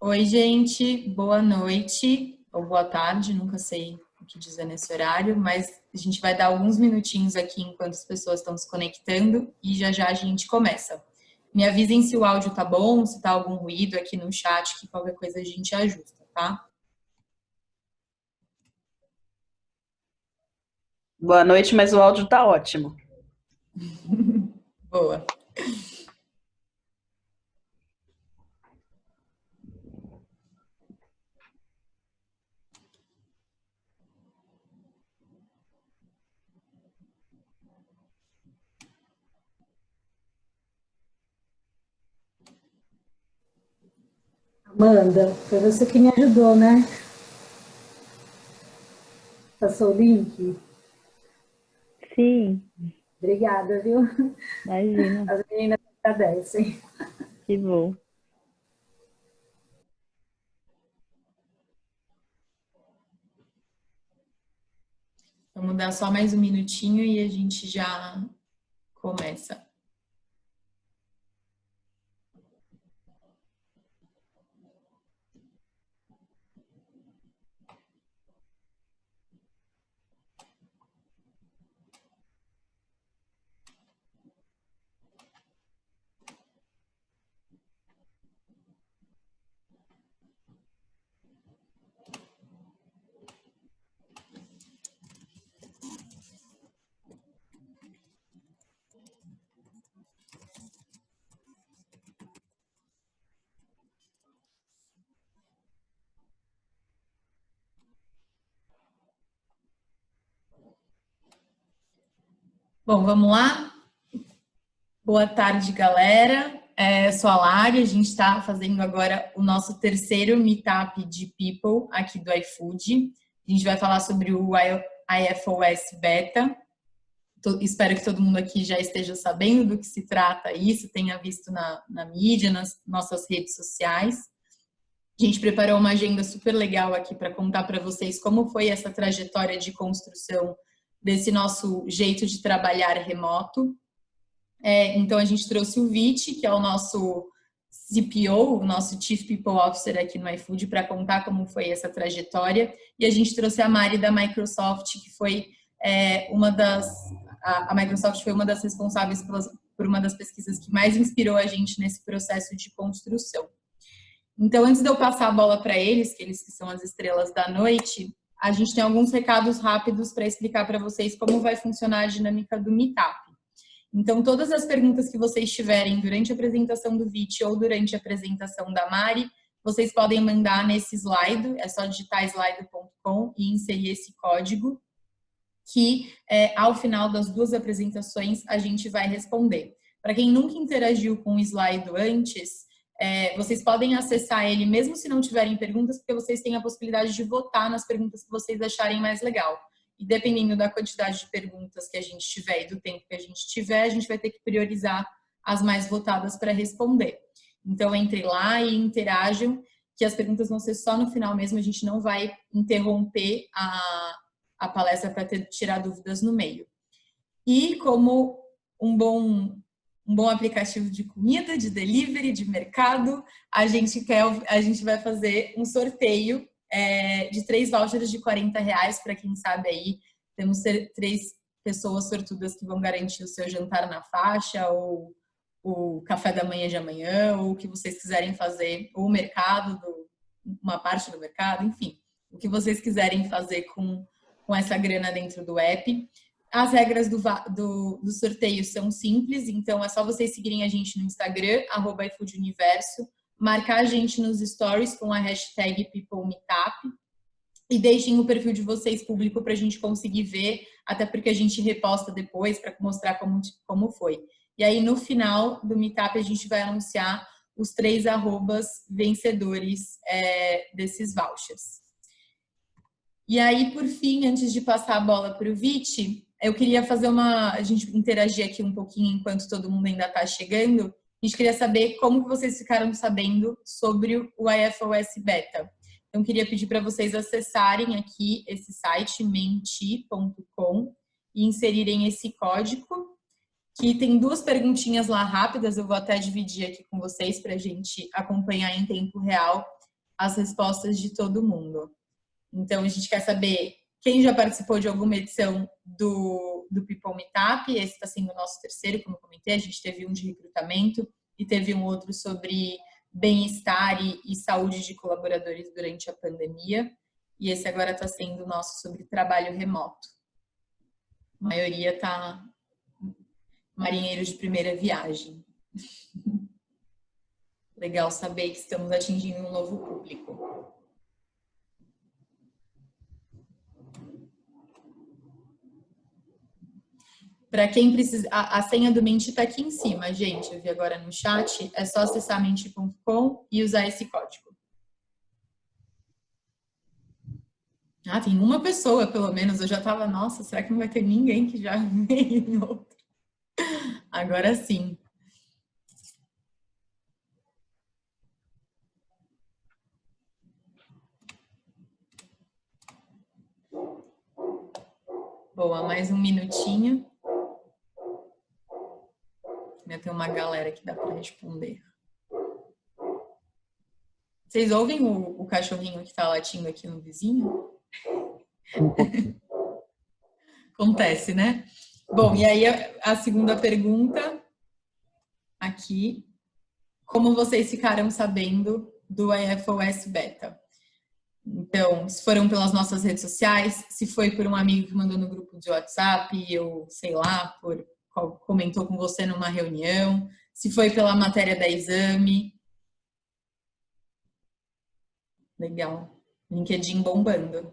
Oi, gente, boa noite ou boa tarde, nunca sei o que dizer nesse horário, mas a gente vai dar alguns minutinhos aqui enquanto as pessoas estão se conectando e já já a gente começa. Me avisem se o áudio tá bom, se tá algum ruído aqui no chat, que qualquer coisa a gente ajusta, tá? Boa noite, mas o áudio tá ótimo. Boa. Amanda, foi você que me ajudou, né? Passou o link? Sim, Obrigada, viu? imagina. As meninas agradecem. Que bom. Vamos dar só mais um minutinho e a gente já começa. Bom, vamos lá? Boa tarde, galera. Sou a Lari, a gente está fazendo agora o nosso terceiro meetup de People aqui do iFood. A gente vai falar sobre o iFOS Beta. Espero que todo mundo aqui já esteja sabendo do que se trata isso, tenha visto na mídia, nas nossas redes sociais. A gente preparou uma agenda super legal aqui para contar para vocês como foi essa trajetória de construção desse nosso jeito de trabalhar remoto. Então, a gente trouxe o Vit, que é o nosso CPO, o nosso Chief People Officer aqui no iFood, para contar como foi essa trajetória. E a gente trouxe a Mari da Microsoft, que foi uma das... A Microsoft foi uma das responsáveis por uma das pesquisas que mais inspirou a gente nesse processo de construção. Então, antes de eu passar a bola para eles, que são as estrelas da noite, a gente tem alguns recados rápidos para explicar para vocês como vai funcionar a dinâmica do Meetup. Então, todas as perguntas que vocês tiverem durante a apresentação do Vit ou durante a apresentação da Mari, vocês podem mandar nesse slide, é só digitar slide.com e inserir esse código, que ao final das duas apresentações a gente vai responder. Para quem nunca interagiu com o slide antes, vocês podem acessar ele mesmo se não tiverem perguntas, porque vocês têm a possibilidade de votar nas perguntas que vocês acharem mais legal. E dependendo da quantidade de perguntas que a gente tiver e do tempo que a gente tiver, a gente vai ter que priorizar as mais votadas para responder. Então, entre lá e interajam, que as perguntas vão ser só no final mesmo, a gente não vai interromper a palestra para tirar dúvidas no meio. E como um bom aplicativo de comida, de delivery, de mercado, a gente vai fazer um sorteio de 3 vouchers de R$40, para quem sabe aí, temos 3 pessoas sortudas que vão garantir o seu jantar na faixa, ou o café da manhã de amanhã, ou o que vocês quiserem fazer, ou o mercado, uma parte do mercado, enfim, o que vocês quiserem fazer com essa grana dentro do app. As regras do sorteio são simples, então é só vocês seguirem a gente no Instagram, @iFoodUniverso, marcar a gente nos stories com a hashtag PeopleMeetup e deixem o perfil de vocês público para a gente conseguir ver, até porque a gente reposta depois para mostrar como foi. E aí, no final do Meetup, a gente vai anunciar os 3 vencedores desses vouchers. E aí, por fim, antes de passar a bola para o Vit, eu queria fazer a gente interagir aqui um pouquinho enquanto todo mundo ainda está chegando. A gente queria saber como que vocês ficaram sabendo sobre o iFOS Beta. Então, queria pedir para vocês acessarem aqui esse site, menti.com, e inserirem esse código, que tem 2 perguntinhas lá rápidas, eu vou até dividir aqui com vocês para a gente acompanhar em tempo real as respostas de todo mundo. Então, a gente quer saber quem já participou de alguma edição do People Meetup. Esse está sendo o nosso terceiro, como eu comentei. A gente teve um de recrutamento e teve um outro sobre bem-estar e saúde de colaboradores durante a pandemia. E esse agora está sendo o nosso sobre trabalho remoto. A maioria está marinheiros de primeira viagem. Legal saber que estamos atingindo um novo público. Para quem precisa, a senha do Menti está aqui em cima, gente. Eu vi agora no chat. É só acessar menti.com e usar esse código. Ah, tem uma pessoa, pelo menos. Eu já estava, nossa, será que não vai ter ninguém que já veio em outro? Agora sim. Boa, mais um minutinho. Ainda tem uma galera que dá para responder. Vocês ouvem o cachorrinho que está latindo aqui no vizinho? Acontece, né? Bom, e aí a segunda pergunta aqui. Como vocês ficaram sabendo do IFOS Beta? Então, se foram pelas nossas redes sociais, se foi por um amigo que mandou no grupo de WhatsApp, ou sei lá, comentou com você numa reunião, se foi pela matéria da exame. Legal. LinkedIn bombando.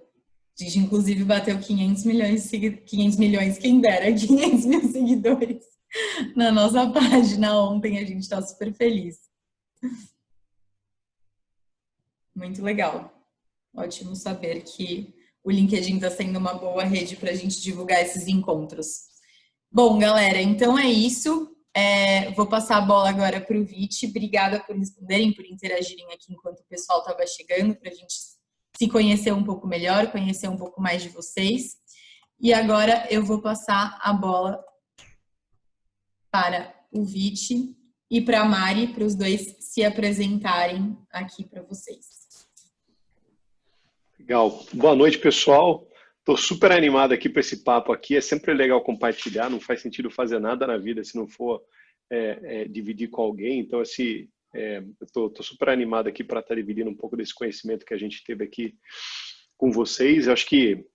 A gente, inclusive, bateu 500 milhões, quem dera, 500 mil seguidores na nossa página ontem. A gente está super feliz. Muito legal. Ótimo saber que o LinkedIn está sendo uma boa rede para a gente divulgar esses encontros. Bom, galera, então é isso. Vou passar a bola agora para o Viti. Obrigada por responderem, por interagirem aqui enquanto o pessoal estava chegando, para a gente se conhecer um pouco melhor, conhecer um pouco mais de vocês. E agora eu vou passar a bola para o Viti e para a Mari, para os dois se apresentarem aqui para vocês. Legal. Boa noite, pessoal. Estou super animado aqui para esse papo aqui. É sempre legal compartilhar, não faz sentido fazer nada na vida se não for dividir com alguém. Então, eu estou super animado aqui para estar dividindo um pouco desse conhecimento que a gente teve aqui com vocês. Eu acho que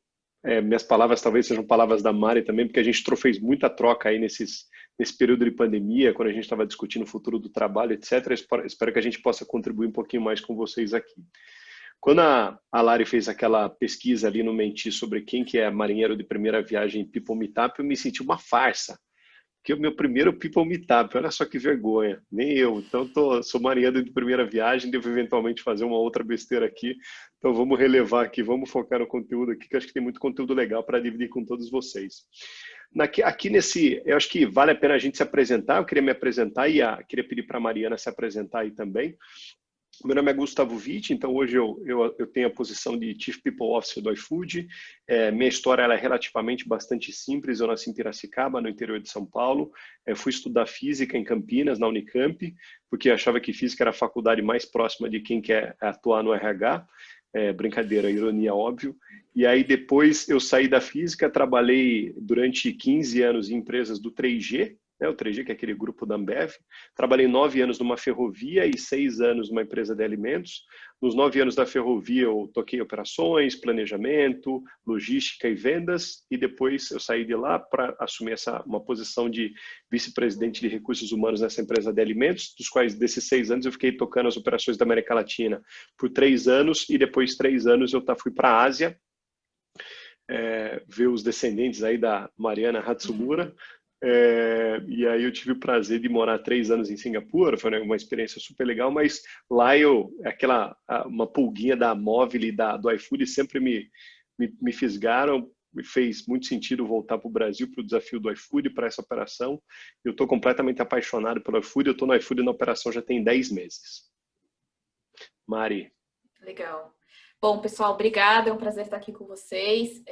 minhas palavras talvez sejam palavras da Mari também, porque a gente fez muita troca aí nesse período de pandemia, quando a gente estava discutindo o futuro do trabalho, etc. Espero que a gente possa contribuir um pouquinho mais com vocês aqui. Quando a Lari fez aquela pesquisa ali no Menti sobre quem que é marinheiro de primeira viagem em People Meetup, eu me senti uma farsa. Porque o meu primeiro People Meetup, olha só que vergonha, nem eu. Então, sou marinheiro de primeira viagem, devo eventualmente fazer uma outra besteira aqui. Então, vamos relevar aqui, vamos focar no conteúdo aqui, que eu acho que tem muito conteúdo legal para dividir com todos vocês. Eu acho que vale a pena a gente se apresentar. Eu queria me apresentar e queria pedir para a Mariana se apresentar aí também. Meu nome é Gustavo Vitti, então hoje eu tenho a posição de Chief People Officer do iFood. Minha história ela é relativamente bastante simples. Eu nasci em Piracicaba, no interior de São Paulo. Fui estudar física em Campinas, na Unicamp, porque achava que física era a faculdade mais próxima de quem quer atuar no RH. Brincadeira, ironia, óbvio. E aí depois eu saí da física, trabalhei durante 15 anos em empresas do 3G, o 3G, que é aquele grupo da Ambev. Trabalhei 9 anos numa ferrovia e 6 anos numa empresa de alimentos. Nos 9 anos da ferrovia, eu toquei operações, planejamento, logística e vendas. E depois eu saí de lá para assumir uma posição de vice-presidente de recursos humanos nessa empresa de alimentos, dos quais, desses 6 anos, eu fiquei tocando as operações da América Latina por 3 anos. E depois de 3 anos, eu fui para a Ásia, ver os descendentes aí da Mariana Hatsumura. E aí eu tive o prazer de morar 3 anos em Singapura, foi uma experiência super legal, mas lá uma pulguinha da Móvel e do iFood sempre me fisgaram, me fez muito sentido voltar para o Brasil, para o desafio do iFood, para essa operação. Eu estou completamente apaixonado pelo iFood, eu estou no iFood na operação já tem 10 meses. Mari. Legal. Bom, pessoal, obrigada, é um prazer estar aqui com vocês.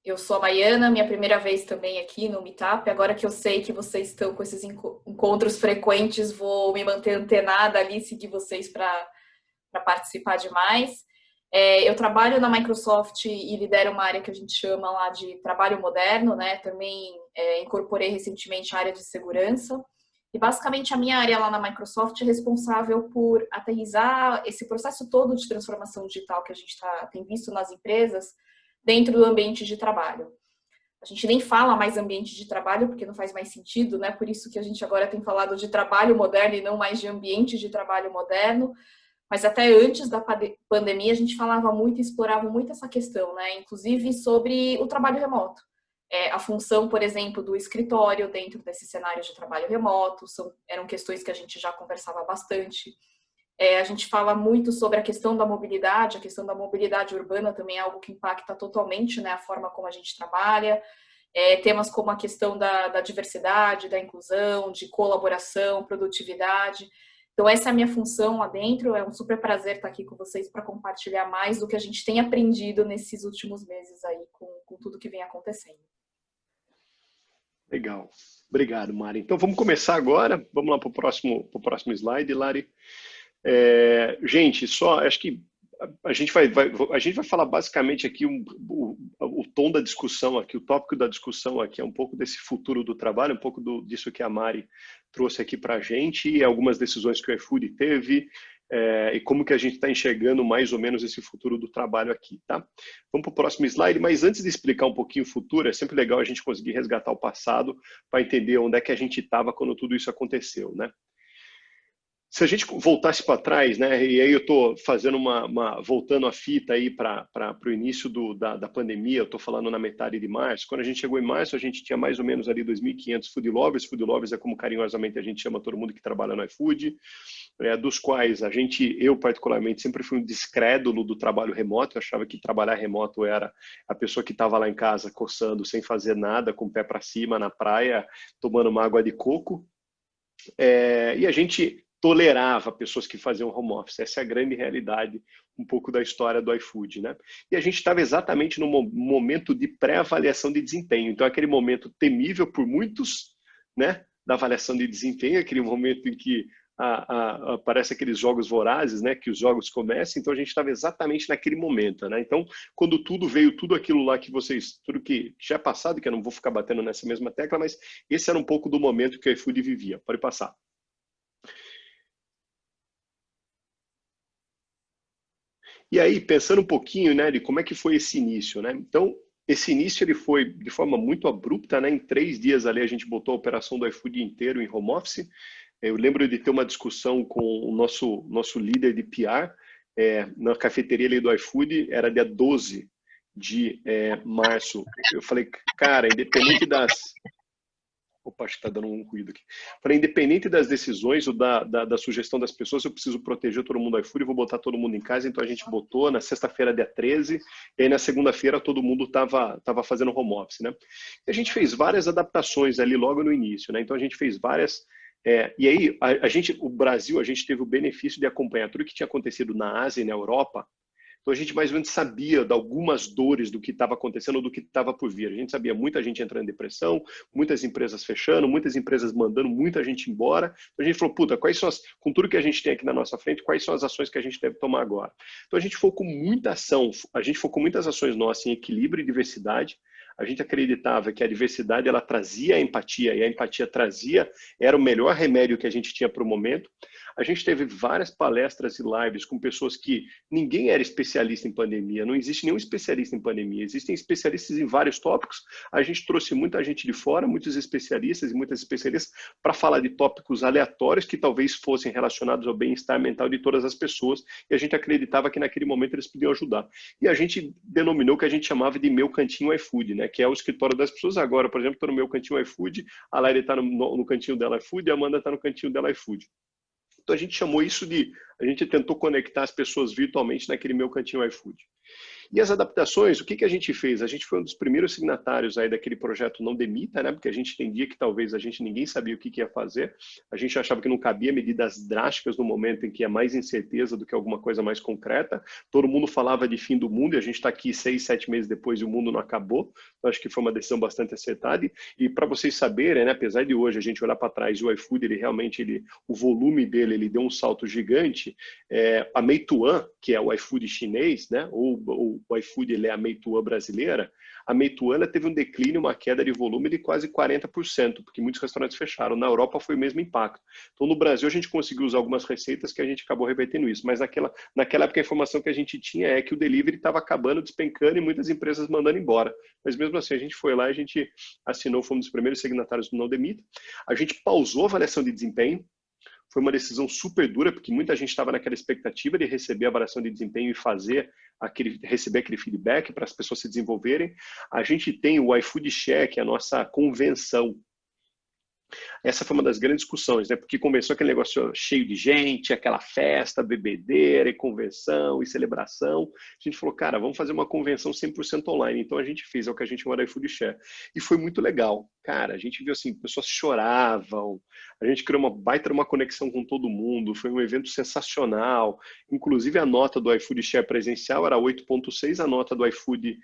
Eu sou a Maiana, minha primeira vez também aqui no Meetup. Agora que eu sei que vocês estão com esses encontros frequentes, vou me manter antenada ali, seguir vocês para para participar de mais. Eu trabalho na Microsoft e lidero uma área que a gente chama lá de trabalho moderno, né? Também incorporei recentemente a área de segurança. E basicamente a minha área lá na Microsoft é responsável por aterrissar esse processo todo de transformação digital que a gente tem visto nas empresas dentro do ambiente de trabalho. A gente nem fala mais ambiente de trabalho porque não faz mais sentido, né? Por isso que a gente agora tem falado de trabalho moderno e não mais de ambiente de trabalho moderno. Mas até antes da pandemia a gente falava muito e explorava muito essa questão, né? Inclusive sobre o trabalho remoto. A função, por exemplo, do escritório dentro desse cenário de trabalho remoto, eram questões que a gente já conversava bastante. A gente fala muito sobre a questão da mobilidade urbana também é algo que impacta totalmente, né, a forma como a gente trabalha. Temas como a questão da diversidade, da inclusão, de colaboração, produtividade. Então, essa é a minha função lá dentro. É um super prazer estar aqui com vocês para compartilhar mais do que a gente tem aprendido nesses últimos meses aí com tudo que vem acontecendo. Legal. Obrigado, Mari. Então, vamos começar agora. Vamos lá para o próximo slide, Lari. Gente, acho que a gente vai falar basicamente aqui o tom da discussão aqui, o tópico da discussão aqui é um pouco desse futuro do trabalho, um pouco disso que a Mari trouxe aqui para a gente e algumas decisões que o iFood teve e como que a gente está enxergando mais ou menos esse futuro do trabalho aqui, tá? Vamos para o próximo slide, mas antes de explicar um pouquinho o futuro, é sempre legal a gente conseguir resgatar o passado para entender onde é que a gente estava quando tudo isso aconteceu, né? Se a gente voltasse para trás, né, e aí eu estou fazendo voltando a fita aí para o início da pandemia, eu estou falando na metade de março, quando a gente chegou em março, a gente tinha mais ou menos ali 2.500 food lovers é como carinhosamente a gente chama todo mundo que trabalha no iFood, dos quais eu particularmente sempre fui um descrédulo do trabalho remoto, eu achava que trabalhar remoto era a pessoa que estava lá em casa coçando, sem fazer nada, com o pé para cima na praia, tomando uma água de coco, e a gente tolerava pessoas que faziam home office. Essa é a grande realidade um pouco da história do iFood, né? E a gente estava exatamente no momento de pré-avaliação de desempenho. Então, aquele momento temível por muitos, né, da avaliação de desempenho, aquele momento em que aparece aqueles jogos vorazes, né, que os jogos começam. Então, a gente estava exatamente naquele momento, né? Então, quando tudo aquilo lá tudo que já é passado, que eu não vou ficar batendo nessa mesma tecla, mas esse era um pouco do momento que o iFood vivia. Pode passar. E aí, pensando um pouquinho, né, de como é que foi esse início, né? Então, esse início ele foi de forma muito abrupta, né? Em 3 dias ali a gente botou a operação do iFood inteiro em home office. Eu lembro de ter uma discussão com o nosso líder de PR na cafeteria ali do iFood, era dia 12 de março. Eu falei, cara, independente das... Opa, acho que está dando um ruído aqui. Falei, independente das decisões ou da sugestão das pessoas, eu preciso proteger todo mundo do iFood e vou botar todo mundo em casa. Então a gente botou na sexta-feira, dia 13, e aí na segunda-feira todo mundo estava fazendo home office, né? E a gente fez várias adaptações ali logo no início, né? Então a gente fez várias... e aí, o Brasil, a gente teve o benefício de acompanhar tudo que tinha acontecido na Ásia e na Europa. Então, a gente mais ou menos sabia de algumas dores do que estava acontecendo, do que estava por vir. A gente sabia muita gente entrando em depressão, muitas empresas fechando, muitas empresas mandando muita gente embora. Então, a gente falou, puta, com tudo que a gente tem aqui na nossa frente, quais são as ações que a gente deve tomar agora? Então, a gente focou muita ação, muitas ações nossas em equilíbrio e diversidade. A gente acreditava que a diversidade ela trazia a empatia e a empatia era o melhor remédio que a gente tinha para o momento. A gente teve várias palestras e lives com pessoas que ninguém era especialista em pandemia, não existe nenhum especialista em pandemia, existem especialistas em vários tópicos. A gente trouxe muita gente de fora, muitos especialistas e muitas especialistas para falar de tópicos aleatórios que talvez fossem relacionados ao bem-estar mental de todas as pessoas e a gente acreditava que naquele momento eles podiam ajudar. E a gente denominou o que a gente chamava de Meu Cantinho iFood, né? Que é o escritório das pessoas. Agora, por exemplo, estou no Meu Cantinho iFood, a Laila está no cantinho dela iFood e a Amanda está no cantinho dela iFood. Então, a gente chamou isso a gente tentou conectar as pessoas virtualmente naquele Meu Cantinho iFood. E as adaptações, o que a gente fez? A gente foi um dos primeiros signatários aí daquele projeto Não Demita, né? Porque a gente entendia que talvez ninguém sabia o que ia fazer. A gente achava que não cabia medidas drásticas no momento em que é mais incerteza do que alguma coisa mais concreta. Todo mundo falava de fim do mundo e a gente está aqui 6, 7 meses depois e o mundo não acabou. Então, acho que foi uma decisão bastante acertada. E para vocês saberem, né, apesar de hoje a gente olhar para trás e o iFood, o volume dele, ele deu um salto gigante. A Meituan, que é o iFood chinês, né, ou o iFood, ele é a Meituan brasileira, a Meituan ela teve um declínio, uma queda de volume de quase 40%, porque muitos restaurantes fecharam. Na Europa foi o mesmo impacto. Então, no Brasil, a gente conseguiu usar algumas receitas que a gente acabou revertendo isso. Mas naquela época, a informação que a gente tinha é que o delivery estava acabando, despencando e muitas empresas mandando embora. Mas mesmo assim, a gente foi lá, a gente assinou, fomos os primeiros signatários do Não Demita. A gente pausou a avaliação de desempenho. Foi uma decisão super dura, porque muita gente estava naquela expectativa de receber a avaliação de desempenho e receber aquele feedback para as pessoas se desenvolverem. A gente tem o iFood Share, que é a nossa convenção. Essa foi uma das grandes discussões, né? Porque começou aquele negócio cheio de gente, aquela festa, bebedeira, e convenção, e celebração. A gente falou, cara, vamos fazer uma convenção 100% online. Então a gente fez, é o que a gente chama de iFood Share. E foi muito legal. Cara, a gente viu assim, pessoas choravam, a gente criou uma baita uma conexão com todo mundo, foi um evento sensacional. Inclusive a nota do iFood Share presencial era 8,6, a nota do iFood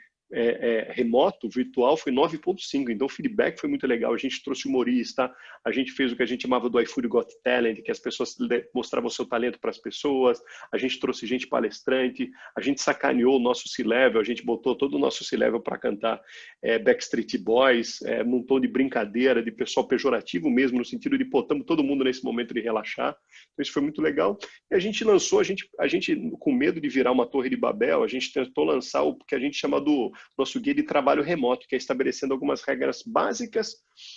remoto, virtual, foi 9,5. Então o feedback foi muito legal. A gente trouxe humorista, a gente fez o que a gente chamava do iFood Got Talent, que as pessoas mostravam o seu talento para as pessoas. A gente trouxe gente palestrante, a gente sacaneou o nosso C-Level, a gente botou todo o nosso C-Level para cantar Backstreet Boys, num tom de brincadeira, de pessoal pejorativo mesmo, no sentido de botamos todo mundo nesse momento de relaxar. Então isso foi muito legal. E a gente lançou, a gente com medo de virar uma torre de Babel, a gente tentou lançar o que a gente chama do nosso guia de trabalho remoto, que é estabelecendo algumas regras básicas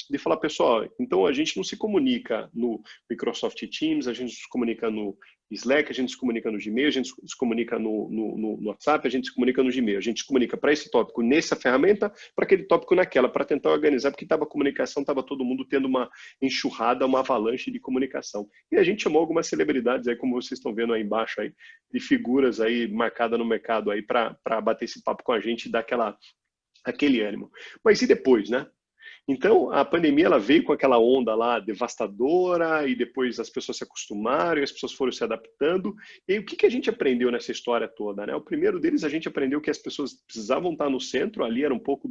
de falar, pessoal, então a gente não se comunica no Microsoft Teams, a gente se comunica no Slack, a gente se comunica no Gmail, a gente se comunica no WhatsApp, a gente se comunica no Gmail, a gente se comunica para esse tópico nessa ferramenta, para aquele tópico naquela, para tentar organizar, porque estava comunicação, estava todo mundo tendo uma enxurrada, uma avalanche de comunicação. E a gente chamou algumas celebridades aí, como vocês estão vendo aí embaixo, aí, de figuras aí marcadas no mercado aí para bater esse papo com a gente e dar aquele ânimo. Mas e depois, né? Então, a pandemia ela veio com aquela onda lá devastadora e depois as pessoas se acostumaram e as pessoas foram se adaptando. E aí, o que a gente aprendeu nessa história toda, né? O primeiro deles, a gente aprendeu que as pessoas precisavam estar no centro, ali era um pouco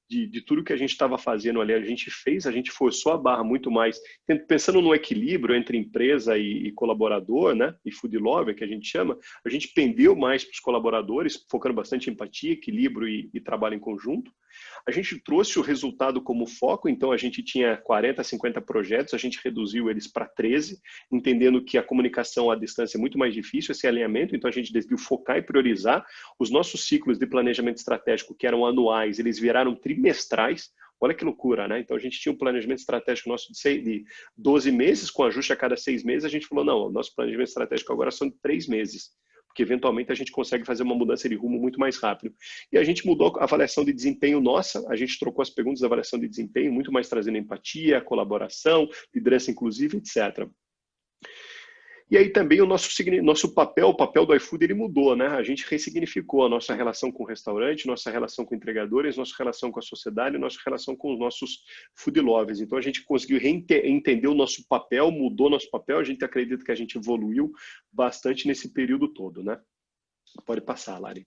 de tudo que a gente estava fazendo ali, a gente forçou a barra muito mais, pensando no equilíbrio entre empresa e colaborador, né, e food lover, que a gente chama, a gente pendeu mais para os colaboradores, focando bastante em empatia, equilíbrio e trabalho em conjunto. A gente trouxe o resultado como foco, então a gente tinha 40, 50 projetos, a gente reduziu eles para 13, entendendo que a comunicação à distância é muito mais difícil, esse alinhamento, então a gente decidiu focar e priorizar. Os nossos ciclos de planejamento estratégico, que eram anuais, eles viraram trimestrais. Olha que loucura, né? Então a gente tinha um planejamento estratégico nosso de 12 meses, com ajuste a cada 6 meses, a gente falou, não, o nosso planejamento estratégico agora são de 3 meses. Porque eventualmente a gente consegue fazer uma mudança de rumo muito mais rápido. E a gente mudou a avaliação de desempenho nossa, a gente trocou as perguntas da avaliação de desempenho, muito mais trazendo empatia, colaboração, liderança inclusiva, etc. E aí também o nosso papel, o papel do iFood, ele mudou, né? A gente ressignificou a nossa relação com o restaurante, nossa relação com entregadores, nossa relação com a sociedade, nossa relação com os nossos food lovers. Então a gente conseguiu entender o nosso papel, mudou nosso papel, a gente acredita que a gente evoluiu bastante nesse período todo, né? Pode passar, Lari.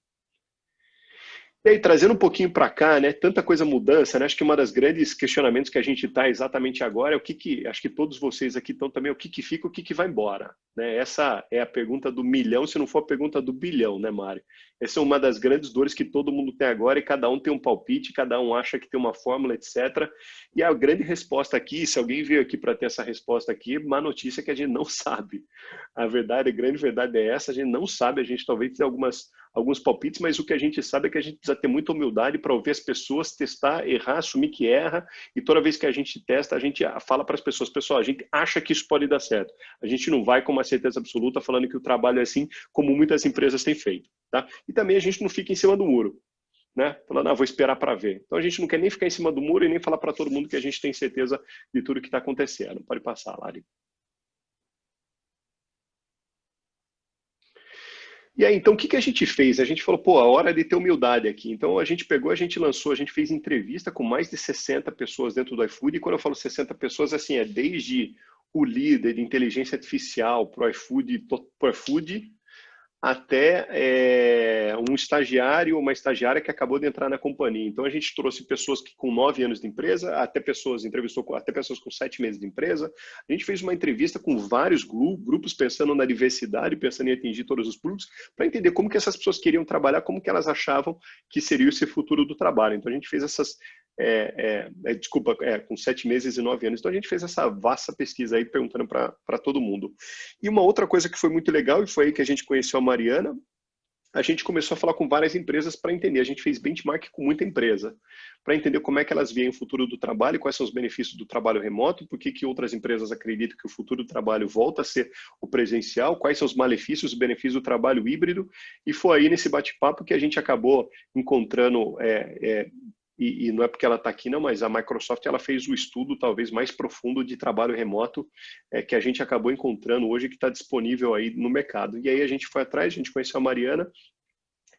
E aí, trazendo um pouquinho para cá, né, tanta coisa mudança, né, acho que uma das grandes questionamentos que a gente está exatamente agora é acho que todos vocês aqui estão também, o que fica, o que vai embora, né? Essa é a pergunta do milhão, se não for a pergunta do bilhão, né, Mari? Essa é uma das grandes dores que todo mundo tem agora e cada um tem um palpite, cada um acha que tem uma fórmula, etc. E a grande resposta aqui, se alguém veio aqui para ter essa resposta aqui, má notícia é que a gente não sabe. A grande verdade é essa, a gente não sabe, a gente talvez tenha alguns palpites, mas o que a gente sabe é que a gente precisa ter muita humildade para ouvir as pessoas, testar, errar, assumir que erra, e toda vez que a gente testa, a gente fala para as pessoas, pessoal, a gente acha que isso pode dar certo. A gente não vai com uma certeza absoluta falando que o trabalho é assim, como muitas empresas têm feito. Tá? E também a gente não fica em cima do muro, né? Falando, vou esperar para ver. Então a gente não quer nem ficar em cima do muro e nem falar para todo mundo que a gente tem certeza de tudo que está acontecendo. Pode passar, Lari. E aí, então, o que a gente fez? A gente falou, pô, a hora de ter humildade aqui. Então, a gente pegou, a gente lançou, a gente fez entrevista com mais de 60 pessoas dentro do iFood. E quando eu falo 60 pessoas, assim, é desde o líder de inteligência artificial para o iFood, até um estagiário ou uma estagiária que acabou de entrar na companhia. Então, a gente trouxe pessoas que com 9 anos de empresa, entrevistou até pessoas com 7 meses de empresa. A gente fez uma entrevista com vários grupos, pensando na diversidade, pensando em atingir todos os públicos, para entender como que essas pessoas queriam trabalhar, como que elas achavam que seria esse futuro do trabalho. Então, a gente fez essas... com 7 meses e 9 anos. Então, a gente fez essa vasta pesquisa aí, perguntando para todo mundo. E uma outra coisa que foi muito legal, e foi aí que a gente conheceu a Mariana, a gente começou a falar com várias empresas para entender. A gente fez benchmark com muita empresa, para entender como é que elas veem o futuro do trabalho, quais são os benefícios do trabalho remoto, por que outras empresas acreditam que o futuro do trabalho volta a ser o presencial, quais são os malefícios e benefícios do trabalho híbrido. E foi aí nesse bate-papo que a gente acabou encontrando... E não é porque ela está aqui não, mas a Microsoft ela fez o estudo talvez mais profundo de trabalho remoto que a gente acabou encontrando hoje, que está disponível aí no mercado. E aí a gente foi atrás, a gente conheceu a Mariana,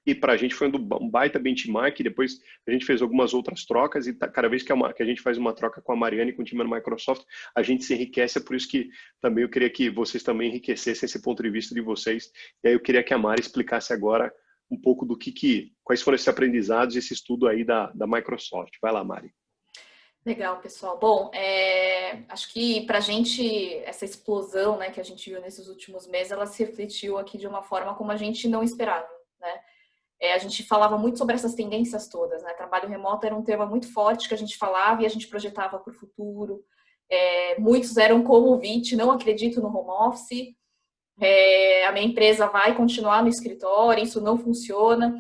e para a gente foi um baita benchmark. Depois a gente fez algumas outras trocas, e cada vez que a gente faz uma troca com a Mariana e com o time da Microsoft, a gente se enriquece. É por isso que também eu queria que vocês também enriquecessem esse ponto de vista de vocês. E aí eu queria que a Mari explicasse agora um pouco do quais foram esses aprendizados, esse estudo aí da Microsoft. Vai lá, Mari. Legal, pessoal. Bom, acho que para a gente, essa explosão, né, que a gente viu nesses últimos meses, ela se refletiu aqui de uma forma como a gente não esperava, né? A gente falava muito sobre essas tendências todas, né? Trabalho remoto era um tema muito forte que a gente falava e a gente projetava para o futuro. Muitos eram como o Vit, não acredito no home office. A minha empresa vai continuar no escritório, isso não funciona.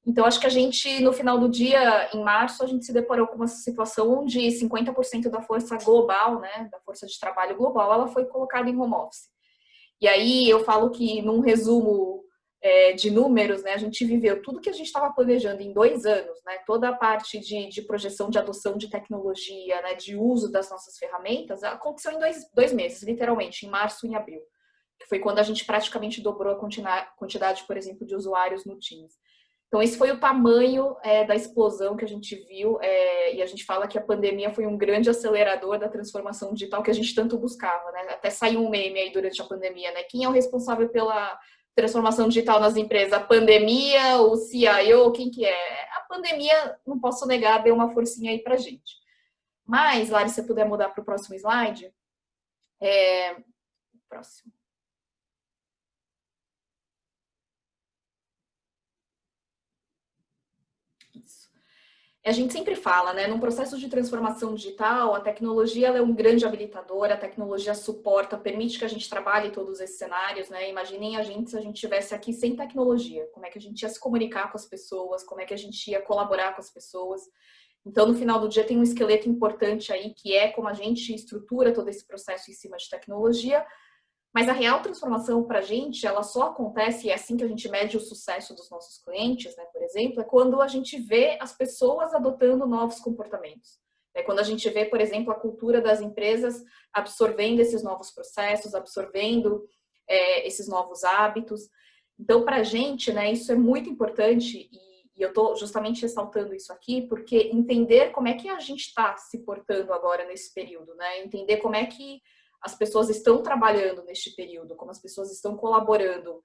Então, acho que a gente, no final do dia, em março, a gente se deparou com uma situação onde 50% da força global, né, da força de trabalho global, ela foi colocada em home office. E aí, eu falo que, num resumo de números, né, a gente viveu tudo que a gente estava planejando em 2 anos, né, toda a parte de projeção de adoção de tecnologia, né, de uso das nossas ferramentas, aconteceu em 2 meses, literalmente, em março e em abril. Que foi quando a gente praticamente dobrou a quantidade, por exemplo, de usuários no Teams. Então, esse foi o tamanho da explosão que a gente viu, e a gente fala que a pandemia foi um grande acelerador da transformação digital que a gente tanto buscava, né? Até saiu um meme aí durante a pandemia, né? Quem é o responsável pela transformação digital nas empresas? A pandemia, o CIO, quem que é? A pandemia, não posso negar, deu uma forcinha aí pra gente. Mas, Lari, se você puder mudar para o próximo slide. Próximo. Isso. A gente sempre fala, né? Num processo de transformação digital, a tecnologia ela é um grande habilitador, a tecnologia suporta, permite que a gente trabalhe todos esses cenários, né? Imaginem a gente se a gente estivesse aqui sem tecnologia, como é que a gente ia se comunicar com as pessoas, como é que a gente ia colaborar com as pessoas. Então, no final do dia, tem um esqueleto importante aí, que é como a gente estrutura todo esse processo em cima de tecnologia. Mas a real transformação para a gente, ela só acontece, e é assim que a gente mede o sucesso dos nossos clientes, né, por exemplo, é quando a gente vê as pessoas adotando novos comportamentos. É quando a gente vê, por exemplo, a cultura das empresas absorvendo esses novos processos, absorvendo esses novos hábitos. Então, para a gente, né, isso é muito importante, e eu estou justamente ressaltando isso aqui, porque entender como é que a gente está se portando agora nesse período, né, entender como é que as pessoas estão trabalhando neste período, como as pessoas estão colaborando,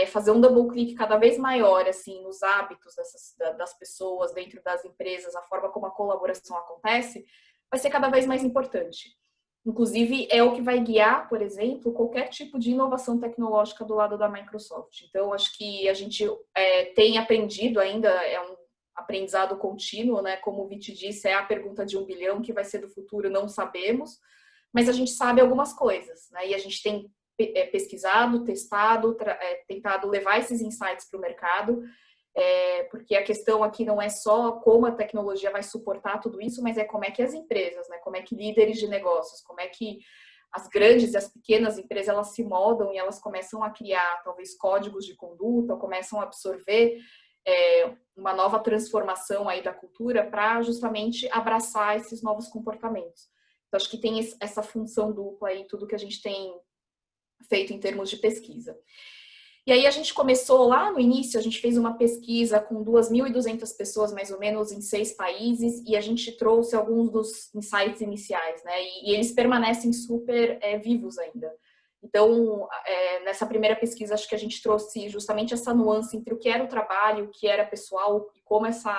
fazer um double click cada vez maior assim nos hábitos das pessoas dentro das empresas, a forma como a colaboração acontece, vai ser cada vez mais importante. Inclusive, é o que vai guiar, por exemplo, qualquer tipo de inovação tecnológica do lado da Microsoft. Então, acho que a gente tem aprendido ainda, é um aprendizado contínuo, né? Como o Vit disse, é a pergunta de 1 bilhão, que vai ser do futuro, não sabemos. Mas a gente sabe algumas coisas, né? E a gente tem pesquisado, testado, tentado levar esses insights para o mercado, porque a questão aqui não é só como a tecnologia vai suportar tudo isso, mas é como é que as empresas, né? Como é que líderes de negócios, como é que as grandes e as pequenas empresas, elas se moldam e elas começam a criar, talvez, códigos de conduta, ou começam a absorver uma nova transformação aí da cultura para justamente abraçar esses novos comportamentos. Então, acho que tem essa função dupla aí, tudo que a gente tem feito em termos de pesquisa. E aí a gente começou lá no início, a gente fez uma pesquisa com 2.200 pessoas, mais ou menos, em 6 países, e a gente trouxe alguns dos insights iniciais, né? E eles permanecem super vivos ainda. Então, nessa primeira pesquisa, acho que a gente trouxe justamente essa nuance entre o que era o trabalho, o que era pessoal, e como essa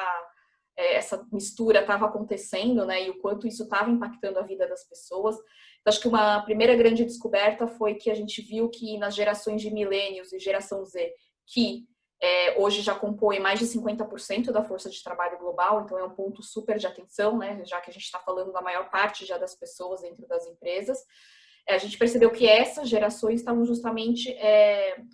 mistura estava acontecendo, né? E o quanto isso estava impactando a vida das pessoas. Então, acho que uma primeira grande descoberta foi que a gente viu que nas gerações de milênios e geração Z, que hoje já compõe mais de 50% da força de trabalho global, então é um ponto super de atenção, né? Já que a gente está falando da maior parte já das pessoas dentro das empresas, a gente percebeu que essas gerações estavam justamente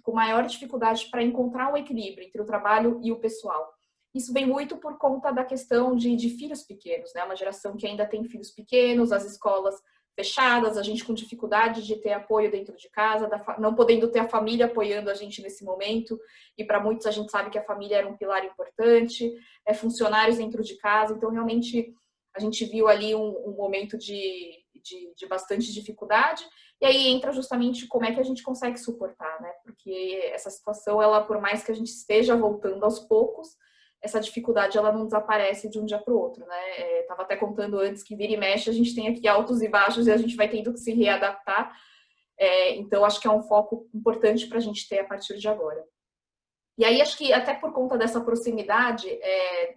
com maior dificuldade para encontrar um equilíbrio entre o trabalho e o pessoal. Isso vem muito por conta da questão de filhos pequenos, né? Uma geração que ainda tem filhos pequenos, as escolas fechadas, a gente com dificuldade de ter apoio dentro de casa, não podendo ter a família apoiando a gente nesse momento, e para muitos a gente sabe que a família era um pilar importante, funcionários dentro de casa, então realmente a gente viu ali um momento de bastante dificuldade, e aí entra justamente como é que a gente consegue suportar, né? Porque essa situação, ela, por mais que a gente esteja voltando aos poucos, essa dificuldade ela não desaparece de um dia para o outro, né? Estava até contando antes que vira e mexe, a gente tem aqui altos e baixos e a gente vai tendo que se readaptar. Então, acho que é um foco importante para a gente ter a partir de agora. E aí, acho que até por conta dessa proximidade,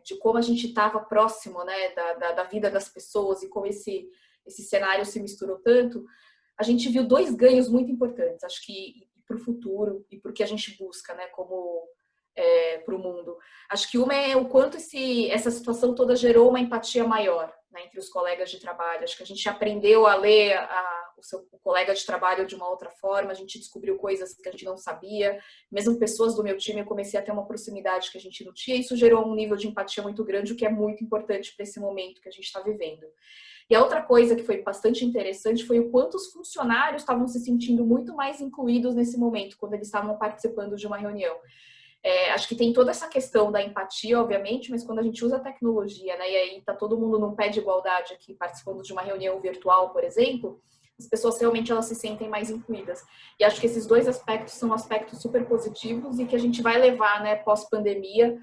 de como a gente estava próximo, né, da vida das pessoas e como esse cenário se misturou tanto, a gente viu 2 ganhos muito importantes, acho que para o futuro e para o que a gente busca, né, como para o mundo. Acho que uma é o quanto essa situação toda gerou uma empatia maior, né, entre os colegas de trabalho. Acho que a gente aprendeu a ler o colega de trabalho de uma outra forma, a gente descobriu coisas que a gente não sabia. Mesmo pessoas do meu time, eu comecei a ter uma proximidade que a gente não tinha. Isso gerou um nível de empatia muito grande, o que é muito importante para esse momento que a gente está vivendo. E a outra coisa que foi bastante interessante foi o quanto os funcionários estavam se sentindo muito mais incluídos nesse momento, quando eles estavam participando de uma reunião. Acho que tem toda essa questão da empatia, obviamente, mas quando a gente usa a tecnologia, né, e aí está todo mundo num pé de igualdade aqui, participando de uma reunião virtual, por exemplo, as pessoas realmente elas se sentem mais incluídas. E acho que esses 2 aspectos são aspectos super positivos e que a gente vai levar, né, pós-pandemia,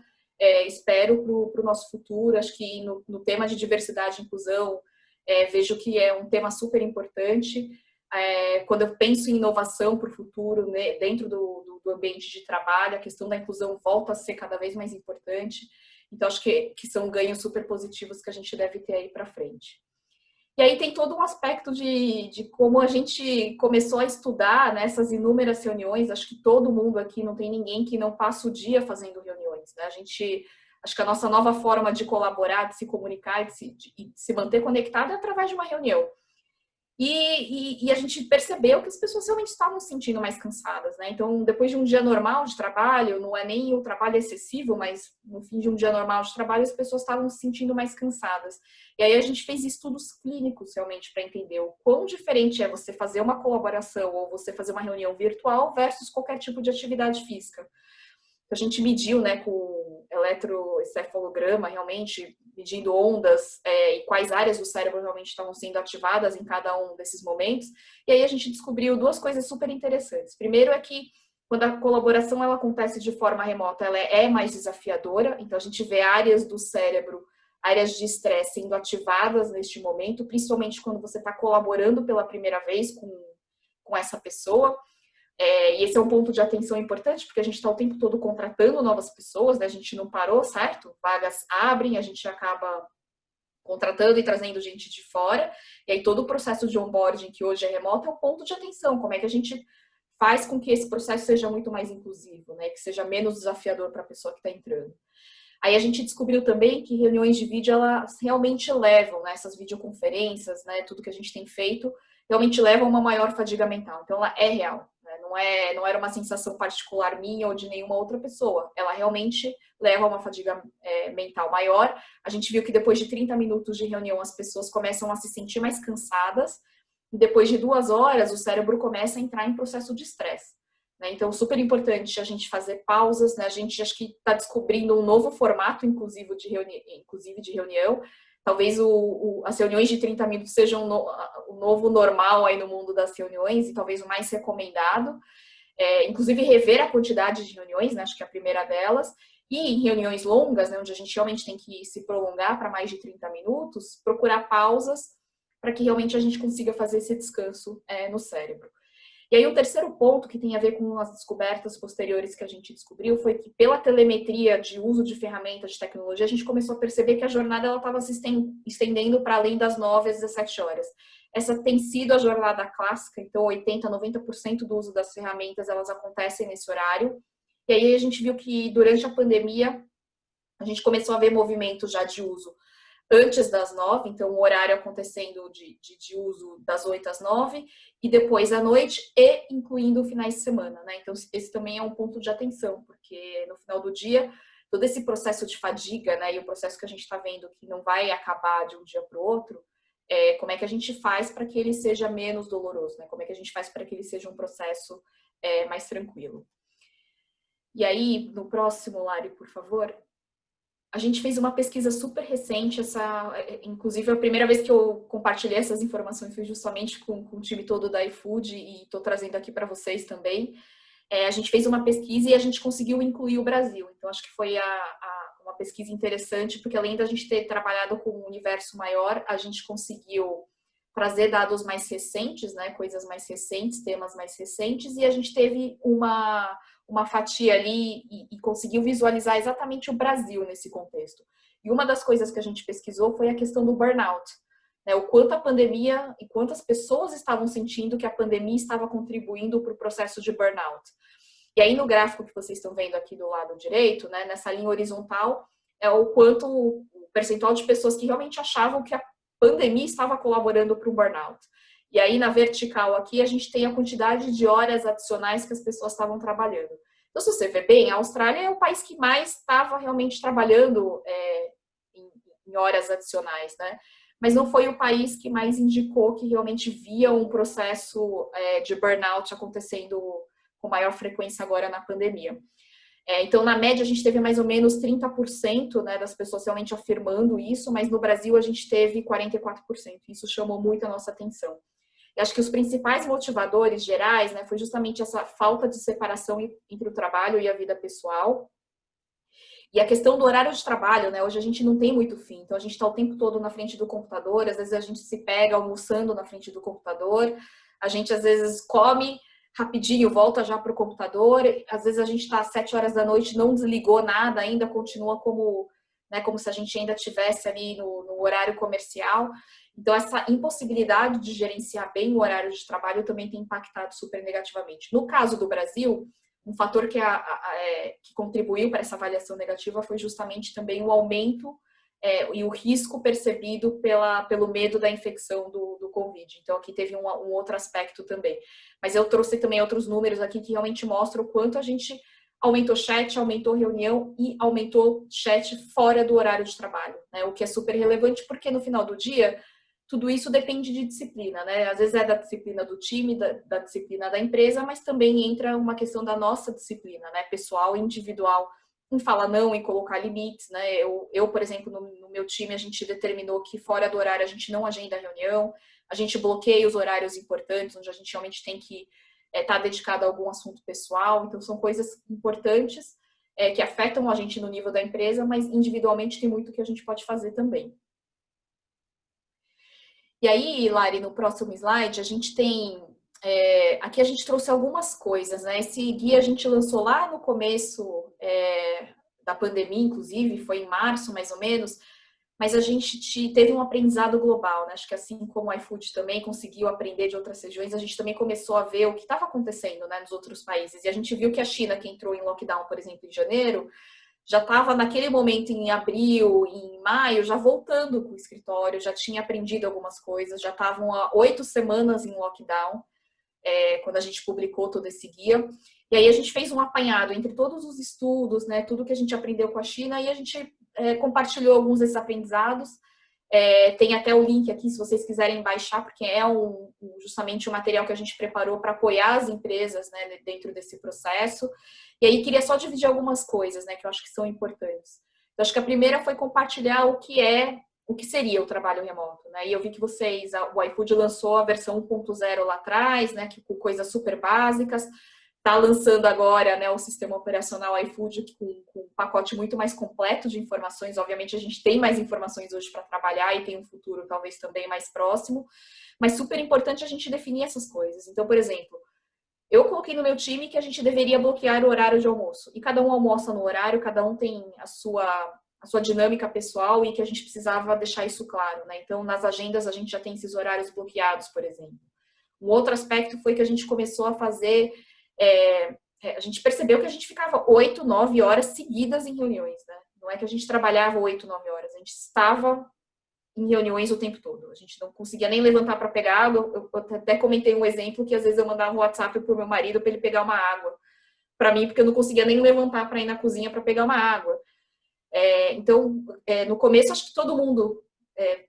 espero, para o nosso futuro. Acho que no tema de diversidade e inclusão, vejo que é um tema super importante. Quando eu penso em inovação para o futuro, né, dentro do ambiente de trabalho, a questão da inclusão volta a ser cada vez mais importante. Então, acho que são ganhos super positivos que a gente deve ter aí para frente. E aí tem todo um aspecto de como a gente começou a estudar nessas inúmeras reuniões. Acho que todo mundo aqui, não tem ninguém que não passa o dia fazendo reuniões, né? Acho que a nossa nova forma de colaborar, de se comunicar e de se manter conectado é através de uma reunião. E a gente percebeu que as pessoas realmente estavam se sentindo mais cansadas, né? Então, depois de um dia normal de trabalho, não é nem o trabalho excessivo, mas no fim de um dia normal de trabalho, as pessoas estavam se sentindo mais cansadas. E aí a gente fez estudos clínicos realmente para entender o quão diferente é você fazer uma colaboração ou você fazer uma reunião virtual versus qualquer tipo de atividade física. A gente mediu, né, com eletroencefalograma, realmente, medindo ondas e quais áreas do cérebro realmente estavam sendo ativadas em cada um desses momentos. E aí a gente descobriu 2 coisas super interessantes. Primeiro é que quando a colaboração ela acontece de forma remota, ela é mais desafiadora. Então a gente vê áreas do cérebro, áreas de estresse sendo ativadas neste momento, principalmente quando você está colaborando pela primeira vez com essa pessoa. E esse é um ponto de atenção importante, porque a gente está o tempo todo contratando novas pessoas, né? A gente não parou, certo? Vagas abrem, a gente acaba contratando e trazendo gente de fora. E aí todo o processo de onboarding, que hoje é remoto, é um ponto de atenção. Como é que a gente faz com que esse processo seja muito mais inclusivo, né? Que seja menos desafiador para a pessoa que está entrando. Aí a gente descobriu também que reuniões de vídeo, elas realmente levam, né? Essas videoconferências, né? Tudo que a gente tem feito, realmente levam a uma maior fadiga mental. Então, ela é real. Não era uma sensação particular minha ou de nenhuma outra pessoa. Ela realmente leva a uma fadiga mental maior. A gente viu que depois de 30 minutos de reunião, as pessoas começam a se sentir mais cansadas. E depois de 2 horas, o cérebro começa a entrar em processo de estresse. Né? Então, super importante a gente fazer pausas. Né? A gente acho que está descobrindo um novo formato, inclusive de reunião. Talvez as reuniões de 30 minutos sejam o novo normal aí no mundo das reuniões e talvez o mais recomendado. inclusive rever a quantidade de reuniões, né, acho que é a primeira delas, e em reuniões longas, né, onde a gente realmente tem que se prolongar para mais de 30 minutos, procurar pausas para que realmente a gente consiga fazer esse descanso no cérebro. E aí o terceiro ponto, que tem a ver com as descobertas posteriores que a gente descobriu, foi que pela telemetria de uso de ferramentas de tecnologia, a gente começou a perceber que a jornada estava se estendendo para além das 9 às 17 horas. Essa tem sido a jornada clássica, então 80%, 90% do uso das ferramentas, elas acontecem nesse horário. E aí a gente viu que durante a pandemia, a gente começou a ver movimentos já de uso antes das 9, então o horário acontecendo de uso das 8 às 9, e depois à noite, e incluindo finais de semana, né? Então esse também é um ponto de atenção, porque no final do dia, todo esse processo de fadiga, né, e o processo que a gente está vendo que não vai acabar de um dia para o outro, como é que a gente faz para que ele seja menos doloroso, né? Como é que a gente faz para que ele seja um processo mais tranquilo. E aí, no próximo, Lari, por favor, a gente fez uma pesquisa super recente, inclusive a primeira vez que eu compartilhei essas informações foi justamente com o time todo da iFood e estou trazendo aqui para vocês também. A gente fez uma pesquisa e a gente conseguiu incluir o Brasil. Então, acho que foi uma pesquisa interessante, porque além da gente ter trabalhado com um universo maior, a gente conseguiu trazer dados mais recentes, né, coisas mais recentes, temas mais recentes, e a gente teve uma fatia ali e conseguiu visualizar exatamente o Brasil nesse contexto. E uma das coisas que a gente pesquisou foi a questão do burnout, né, o quanto a pandemia e quantas pessoas estavam sentindo que a pandemia estava contribuindo para o processo de burnout. E aí no gráfico que vocês estão vendo aqui do lado direito, né, nessa linha horizontal, é o quanto o percentual de pessoas que realmente achavam que a pandemia estava colaborando para o burnout. E aí, na vertical aqui, a gente tem a quantidade de horas adicionais que as pessoas estavam trabalhando. Então, se você vê bem, a Austrália é o país que mais estava realmente trabalhando em horas adicionais, né? Mas não foi o país que mais indicou que realmente via um processo de burnout acontecendo com maior frequência agora na pandemia. Então, na média, a gente teve mais ou menos 30%, né, das pessoas realmente afirmando isso, mas no Brasil a gente teve 44%. Isso chamou muito a nossa atenção. E acho que os principais motivadores gerais, né, foi justamente essa falta de separação entre o trabalho e a vida pessoal. E a questão do horário de trabalho, né, hoje a gente não tem muito fim. Então, a gente está o tempo todo na frente do computador, às vezes a gente se pega almoçando na frente do computador, a gente às vezes come rapidinho, volta já para o computador, às vezes a gente está às 7 horas da noite, não desligou nada, ainda continua como se a gente ainda estivesse ali no horário comercial. Então, essa impossibilidade de gerenciar bem o horário de trabalho também tem impactado super negativamente. No caso do Brasil, um fator que contribuiu para essa avaliação negativa foi justamente também o aumento e o risco percebido pelo medo da infecção do Covid. Então, aqui teve um outro aspecto também. Mas eu trouxe também outros números aqui que realmente mostram o quanto a gente aumentou chat, aumentou reunião e aumentou chat fora do horário de trabalho, né? O que é super relevante porque no final do dia, tudo isso depende de disciplina, né? Às vezes é da disciplina do time, da disciplina da empresa, mas também entra uma questão da nossa disciplina, né? Pessoal, individual, em falar não, em colocar limites, né? Eu, por exemplo, no meu time, a gente determinou que fora do horário a gente não agenda a reunião, a gente bloqueia os horários importantes, onde a gente realmente tem que estar dedicado a algum assunto pessoal. Então, são coisas importantes que afetam a gente no nível da empresa, mas individualmente tem muito que a gente pode fazer também. E aí, Lari, no próximo slide, a gente tem... aqui a gente trouxe algumas coisas, né? Esse guia a gente lançou lá no começo da pandemia, inclusive, foi em março, mais ou menos, mas a gente teve um aprendizado global, né? Acho que assim como o iFood também conseguiu aprender de outras regiões, a gente também começou a ver o que estava acontecendo, né, nos outros países. E a gente viu que a China, que entrou em lockdown, por exemplo, em janeiro, já estava naquele momento em abril, em maio, já voltando com o escritório, já tinha aprendido algumas coisas, já estavam há 8 semanas em lockdown, quando a gente publicou todo esse guia. E aí a gente fez um apanhado entre todos os estudos, né, tudo que a gente aprendeu com a China, e a gente compartilhou alguns desses aprendizados. Tem até o link aqui, se vocês quiserem baixar, porque é justamente o material que a gente preparou para apoiar as empresas, né, dentro desse processo. E aí queria só dividir algumas coisas, né, que eu acho que são importantes. Eu acho que a primeira foi compartilhar o que seria o trabalho remoto, né? E eu vi que o iFood lançou a versão 1.0 lá atrás, né, com coisas super básicas, está lançando agora, né, o sistema operacional iFood com um pacote muito mais completo de informações. Obviamente, a gente tem mais informações hoje para trabalhar e tem um futuro talvez também mais próximo, mas super importante a gente definir essas coisas. Então, por exemplo, eu coloquei no meu time que a gente deveria bloquear o horário de almoço. E cada um almoça no horário, cada um tem a sua dinâmica pessoal e que a gente precisava deixar isso claro, né? Então, nas agendas, a gente já tem esses horários bloqueados, por exemplo. Um outro aspecto foi que a gente começou a fazer... a gente percebeu que a gente ficava 8, 9 horas seguidas em reuniões, né? Não é que a gente trabalhava 8, 9 horas, a gente estava em reuniões o tempo todo. A gente não conseguia nem levantar para pegar água. Eu até comentei um exemplo que às vezes eu mandava um WhatsApp pro meu marido para ele pegar uma água para mim, porque eu não conseguia nem levantar para ir na cozinha para pegar uma água. Então, no começo, acho que todo mundo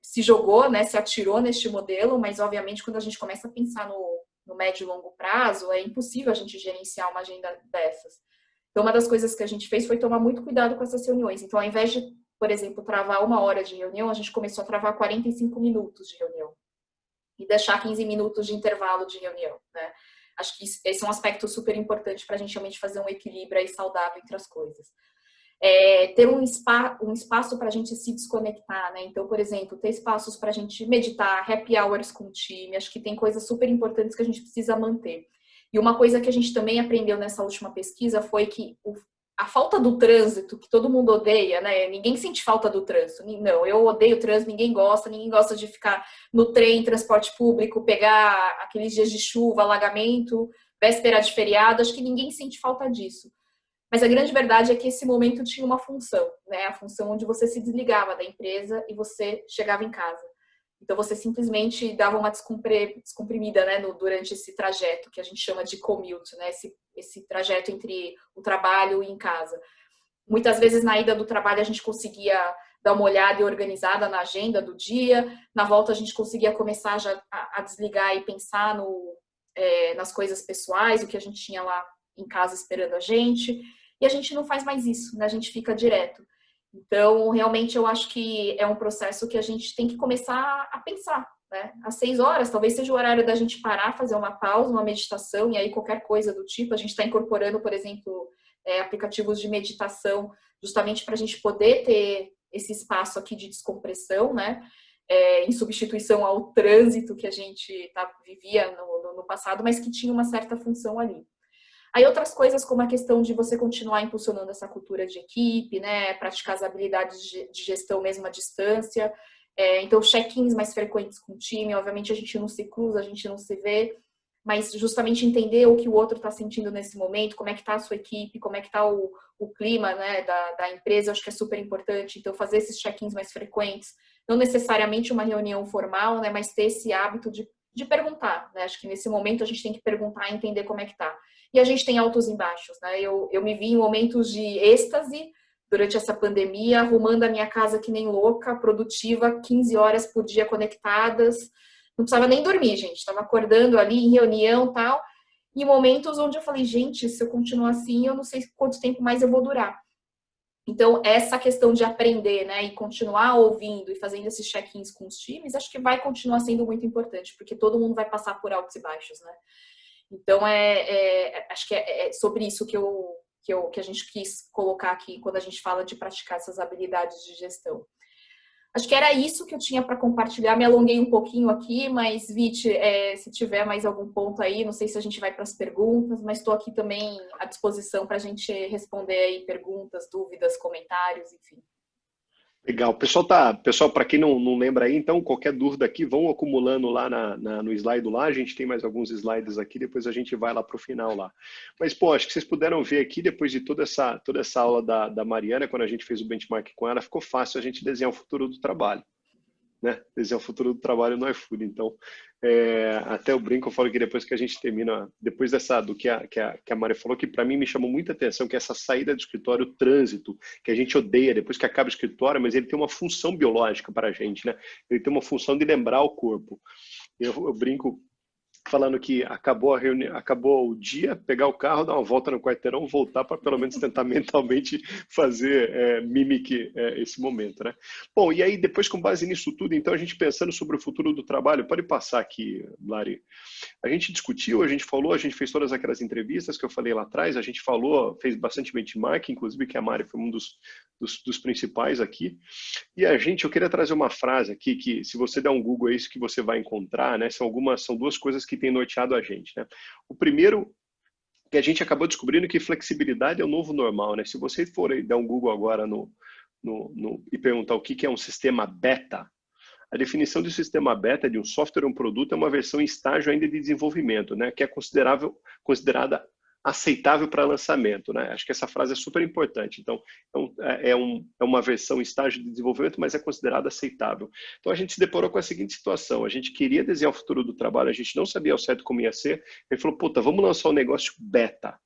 se jogou, né, se atirou neste modelo, mas obviamente quando a gente começa a pensar no médio e longo prazo, é impossível a gente gerenciar uma agenda dessas. Então, uma das coisas que a gente fez foi tomar muito cuidado com essas reuniões. Então, ao invés de, por exemplo, travar 1 hora de reunião, a gente começou a travar 45 minutos de reunião e deixar 15 minutos de intervalo de reunião, né? Acho que esse é um aspecto super importante para a gente realmente fazer um equilíbrio aí saudável entre as coisas. Ter um espaço para a gente se desconectar, né? Então, por exemplo, ter espaços para a gente meditar, happy hours com o time, acho que tem coisas super importantes que a gente precisa manter. E uma coisa que a gente também aprendeu nessa última pesquisa foi que a falta do trânsito, que todo mundo odeia, né? Ninguém sente falta do trânsito. Não, eu odeio o trânsito, ninguém gosta de ficar no trem, transporte público, pegar aqueles dias de chuva, alagamento, véspera de feriado, acho que ninguém sente falta disso. Mas a grande verdade é que esse momento tinha uma função, né? A função onde você se desligava da empresa e você chegava em casa. Então, você simplesmente dava uma descomprimida, né, durante esse trajeto, que a gente chama de commute, né? Esse trajeto entre o trabalho e em casa. Muitas vezes, na ida do trabalho, a gente conseguia dar uma olhada e organizada na agenda do dia. Na volta, a gente conseguia começar já a desligar e pensar nas coisas pessoais, o que a gente tinha lá em casa esperando a gente. E a gente não faz mais isso, né? A gente fica direto. Então, realmente, eu acho que é um processo que a gente tem que começar a pensar, né? Às 6 horas, talvez seja o horário da gente parar, fazer uma pausa, uma meditação, e aí qualquer coisa do tipo. A gente está incorporando, por exemplo, aplicativos de meditação, justamente para a gente poder ter esse espaço aqui de descompressão, né? Em substituição ao trânsito que a gente vivia no passado, mas que tinha uma certa função ali. Aí outras coisas como a questão de você continuar impulsionando essa cultura de equipe, né, praticar as habilidades de gestão mesmo à distância, então check-ins mais frequentes com o time, obviamente a gente não se cruza, a gente não se vê, mas justamente entender o que o outro está sentindo nesse momento, como é que está a sua equipe, como é que está o clima, né, da empresa, eu acho que é super importante, então fazer esses check-ins mais frequentes, não necessariamente uma reunião formal, né, mas ter esse hábito de perguntar, né, acho que nesse momento a gente tem que perguntar e entender como é que está. E a gente tem altos e baixos, né? Eu me vi em momentos de êxtase durante essa pandemia, arrumando a minha casa que nem louca, produtiva, 15 horas por dia conectadas. Não precisava nem dormir, gente. Estava acordando ali em reunião e tal. E momentos onde eu falei, gente, se eu continuar assim, eu não sei quanto tempo mais eu vou durar. Então, essa questão de aprender, né, e continuar ouvindo e fazendo esses check-ins com os times, acho que vai continuar sendo muito importante, porque todo mundo vai passar por altos e baixos, né? Então, acho que é sobre isso que a gente quis colocar aqui quando a gente fala de praticar essas habilidades de gestão. Acho que era isso que eu tinha para compartilhar. Me alonguei um pouquinho aqui, mas, Viti, se tiver mais algum ponto aí, não sei se a gente vai para as perguntas, mas estou aqui também à disposição para a gente responder aí perguntas, dúvidas, comentários, enfim. Legal. Pessoal, para quem não lembra aí, então, qualquer dúvida aqui, vão acumulando lá no slide lá. A gente tem mais alguns slides aqui, depois a gente vai lá para o final lá. Mas, pô, acho que vocês puderam ver aqui, depois de toda essa aula da Mariana, quando a gente fez o benchmark com ela, ficou fácil a gente desenhar o futuro do trabalho, né? Desenhar o futuro do trabalho no iFood. Então, até eu brinco, eu falo que depois que a gente termina, depois do que a Mari falou, que para mim me chamou muita atenção, que é essa saída do escritório, o trânsito, que a gente odeia depois que acaba o escritório, mas ele tem uma função biológica para a gente, né? Ele tem uma função de lembrar o corpo. Eu brinco falando que acabou a reunião, acabou o dia, pegar o carro, dar uma volta no quarteirão, voltar para pelo menos tentar mentalmente fazer mimic esse momento, né? Bom, e aí depois com base nisso tudo, então a gente pensando sobre o futuro do trabalho, pode passar aqui, Lari. A gente discutiu, a gente falou, a gente fez todas aquelas entrevistas que eu falei lá atrás, a gente falou, fez bastante benchmark, inclusive que a Mari foi um dos principais aqui. E eu queria trazer uma frase aqui que se você der um Google é isso que você vai encontrar, né? São duas coisas que têm norteado a gente, né? O primeiro que a gente acabou descobrindo que flexibilidade é o novo normal, né? Se você for dar um Google agora e perguntar o que é um sistema beta, a definição de sistema beta de um software ou um produto é uma versão em estágio ainda de desenvolvimento, né? Que é considerada aceitável para lançamento, né? Acho que essa frase é super importante. Então, é uma versão em estágio de desenvolvimento, mas é considerada aceitável. Então, a gente se deparou com a seguinte situação. A gente queria desenhar o futuro do trabalho, a gente não sabia ao certo como ia ser. A gente falou, puta, vamos lançar um negócio beta.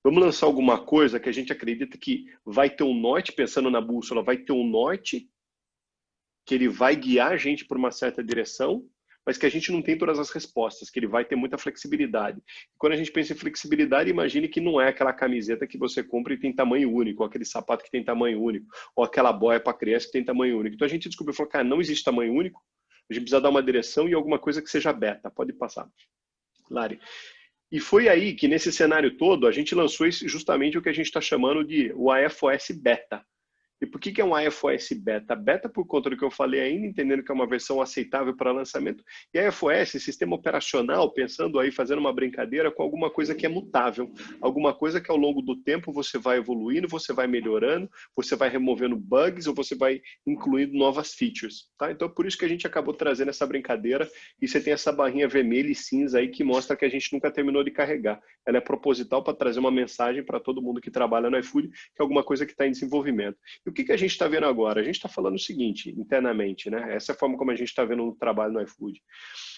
Vamos lançar alguma coisa que a gente acredita que vai ter um norte, pensando na bússola, vai ter um norte, que ele vai guiar a gente por uma certa direção, mas que a gente não tem todas as respostas, que ele vai ter muita flexibilidade. Quando a gente pensa em flexibilidade, imagine que não é aquela camiseta que você compra e tem tamanho único, ou aquele sapato que tem tamanho único, ou aquela boia para criança que tem tamanho único. Então a gente descobriu, falou, cara, não existe tamanho único, a gente precisa dar uma direção e alguma coisa que seja beta. Pode passar, Lari. E foi aí que nesse cenário todo a gente lançou justamente o que a gente está chamando de o AFOS Beta. E por que é um AFOS Beta? Beta por conta do que eu falei ainda, entendendo que é uma versão aceitável para lançamento. E AFOS, sistema operacional, pensando aí, fazendo uma brincadeira com alguma coisa que é mutável. Alguma coisa que ao longo do tempo você vai evoluindo, você vai melhorando, você vai removendo bugs ou você vai incluindo novas features. Tá? Então, por isso que a gente acabou trazendo essa brincadeira. E você tem essa barrinha vermelha e cinza aí que mostra que a gente nunca terminou de carregar. Ela é proposital para trazer uma mensagem para todo mundo que trabalha no iFood, que é alguma coisa que está em desenvolvimento. O que a gente está vendo agora? A gente está falando o seguinte, internamente, né? Essa é a forma como a gente está vendo o trabalho no iFood.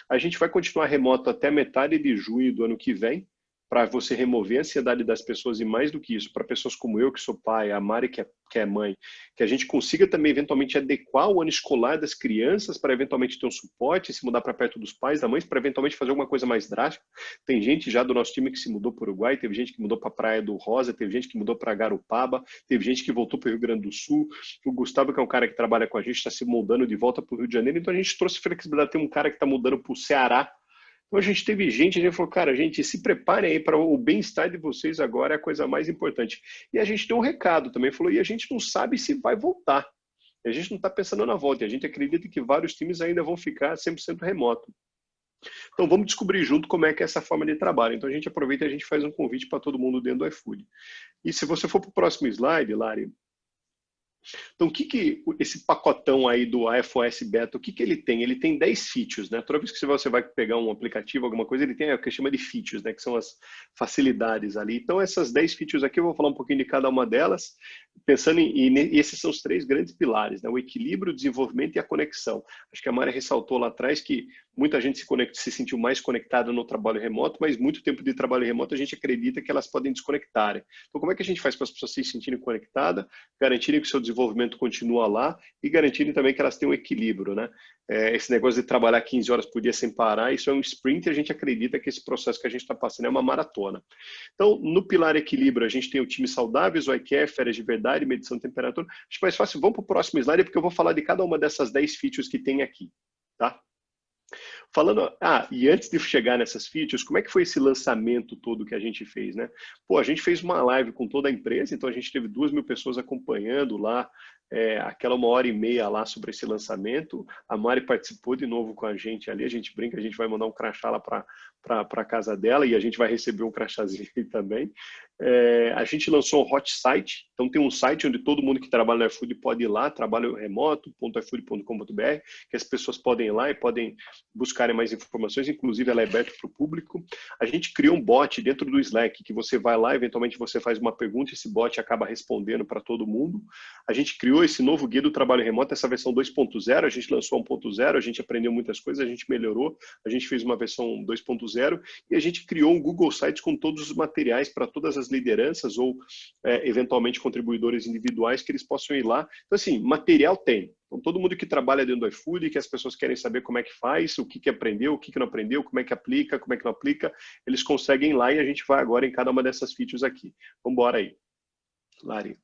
A gente vai continuar remoto até metade de junho do ano que vem, para você remover a ansiedade das pessoas e mais do que isso, para pessoas como eu, que sou pai, a Mari, que é mãe, que a gente consiga também eventualmente adequar o ano escolar das crianças para eventualmente ter um suporte, se mudar para perto dos pais, da mãe, para eventualmente fazer alguma coisa mais drástica. Tem gente já do nosso time que se mudou para o Uruguai, teve gente que mudou para a Praia do Rosa, teve gente que mudou para Garopaba, teve gente que voltou para o Rio Grande do Sul. O Gustavo, que é um cara que trabalha com a gente, está se mudando de volta para o Rio de Janeiro, então a gente trouxe flexibilidade. Tem um cara que está mudando para o Ceará. Então a gente teve gente, a gente falou, cara, gente, se preparem aí para o bem-estar de vocês agora, é a coisa mais importante. E a gente deu um recado também, falou, e a gente não sabe se vai voltar. E a gente não está pensando na volta, e a gente acredita que vários times ainda vão ficar 100% remoto. Então vamos descobrir junto como é que é essa forma de trabalho. Então a gente aproveita e a gente faz um convite para todo mundo dentro do iFood. E se você for para o próximo slide, Lari, então, o que esse pacotão aí do AFOS Beta, o que ele tem? Ele tem 10 features, né? Toda vez que você vai pegar um aplicativo, alguma coisa, ele tem o que chama de features, né? Que são as facilidades ali. Então, essas 10 features aqui, eu vou falar um pouquinho de cada uma delas, pensando e esses são os 3 grandes pilares, né? O equilíbrio, o desenvolvimento e a conexão. Acho que a Mari ressaltou lá atrás que muita gente se sentiu mais conectada no trabalho remoto, mas muito tempo de trabalho remoto a gente acredita que elas podem desconectar. Então, como é que a gente faz para as pessoas se sentirem conectadas, garantirem que o seu desenvolvimento continua lá e garantirem também que elas tenham um equilíbrio, né? Esse negócio de trabalhar 15 horas por dia sem parar, isso é um sprint e a gente acredita que esse processo que a gente está passando é uma maratona. Então, no pilar equilíbrio, a gente tem o time saudáveis, o iCare, férias de verdade, medição de temperatura. Acho mais fácil, vamos para o próximo slide, porque eu vou falar de cada uma dessas 10 features que tem aqui, tá? Falando, e antes de chegar nessas features, como é que foi esse lançamento todo que a gente fez, né? Pô, a gente fez uma live com toda a empresa, então a gente teve 2.000 pessoas acompanhando lá, aquela 1h30 lá sobre esse lançamento. A Mari participou de novo com a gente ali, a gente brinca, a gente vai mandar um crachá lá para a casa dela e a gente vai receber um crachazinho também. A gente lançou um hot site, então tem um site onde todo mundo que trabalha no iFood pode ir lá, trabalho remoto.ifood.com.br, que as pessoas podem ir lá e podem buscarem mais informações, inclusive ela é aberta para o público. A gente criou um bot dentro do Slack, que você vai lá, eventualmente você faz uma pergunta e esse bot acaba respondendo para todo mundo. A gente criou esse novo guia do trabalho remoto, essa versão 2.0, a gente lançou 1.0, a gente aprendeu muitas coisas, a gente melhorou, a gente fez uma versão 2.0 e a gente criou um Google Sites com todos os materiais para todas as lideranças ou eventualmente contribuidores individuais que eles possam ir lá. Então, assim, material tem. Então, todo mundo que trabalha dentro do iFood, que as pessoas querem saber como é que faz, o que aprendeu, o que não aprendeu, como é que aplica, como é que não aplica, eles conseguem ir lá e a gente vai agora em cada uma dessas features aqui. Vamos embora aí, Lari.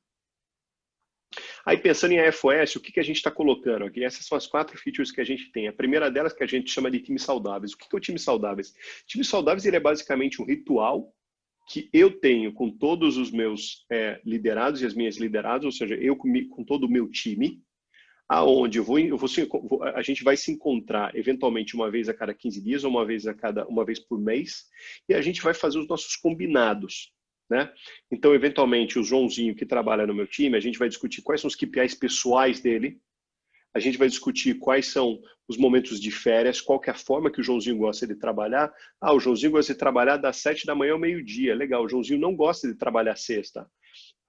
Aí, pensando em AFOS, o que a gente está colocando aqui? Essas são as 4 features que a gente tem. A primeira delas que a gente chama de times saudáveis. O que é o time saudáveis? Times saudáveis ele é basicamente um ritual que eu tenho com todos os meus liderados e as minhas lideradas, ou seja, eu com todo o meu time, aonde a gente vai se encontrar eventualmente uma vez a cada 15 dias ou uma vez por mês, e a gente vai fazer os nossos combinados. Né? Então, eventualmente, o Joãozinho que trabalha no meu time, a gente vai discutir quais são os KPIs pessoais dele, a gente vai discutir quais são os momentos de férias, qual que é a forma que o Joãozinho gosta de trabalhar. O Joãozinho gosta de trabalhar das 7 da manhã ao meio-dia, legal, o Joãozinho não gosta de trabalhar sexta.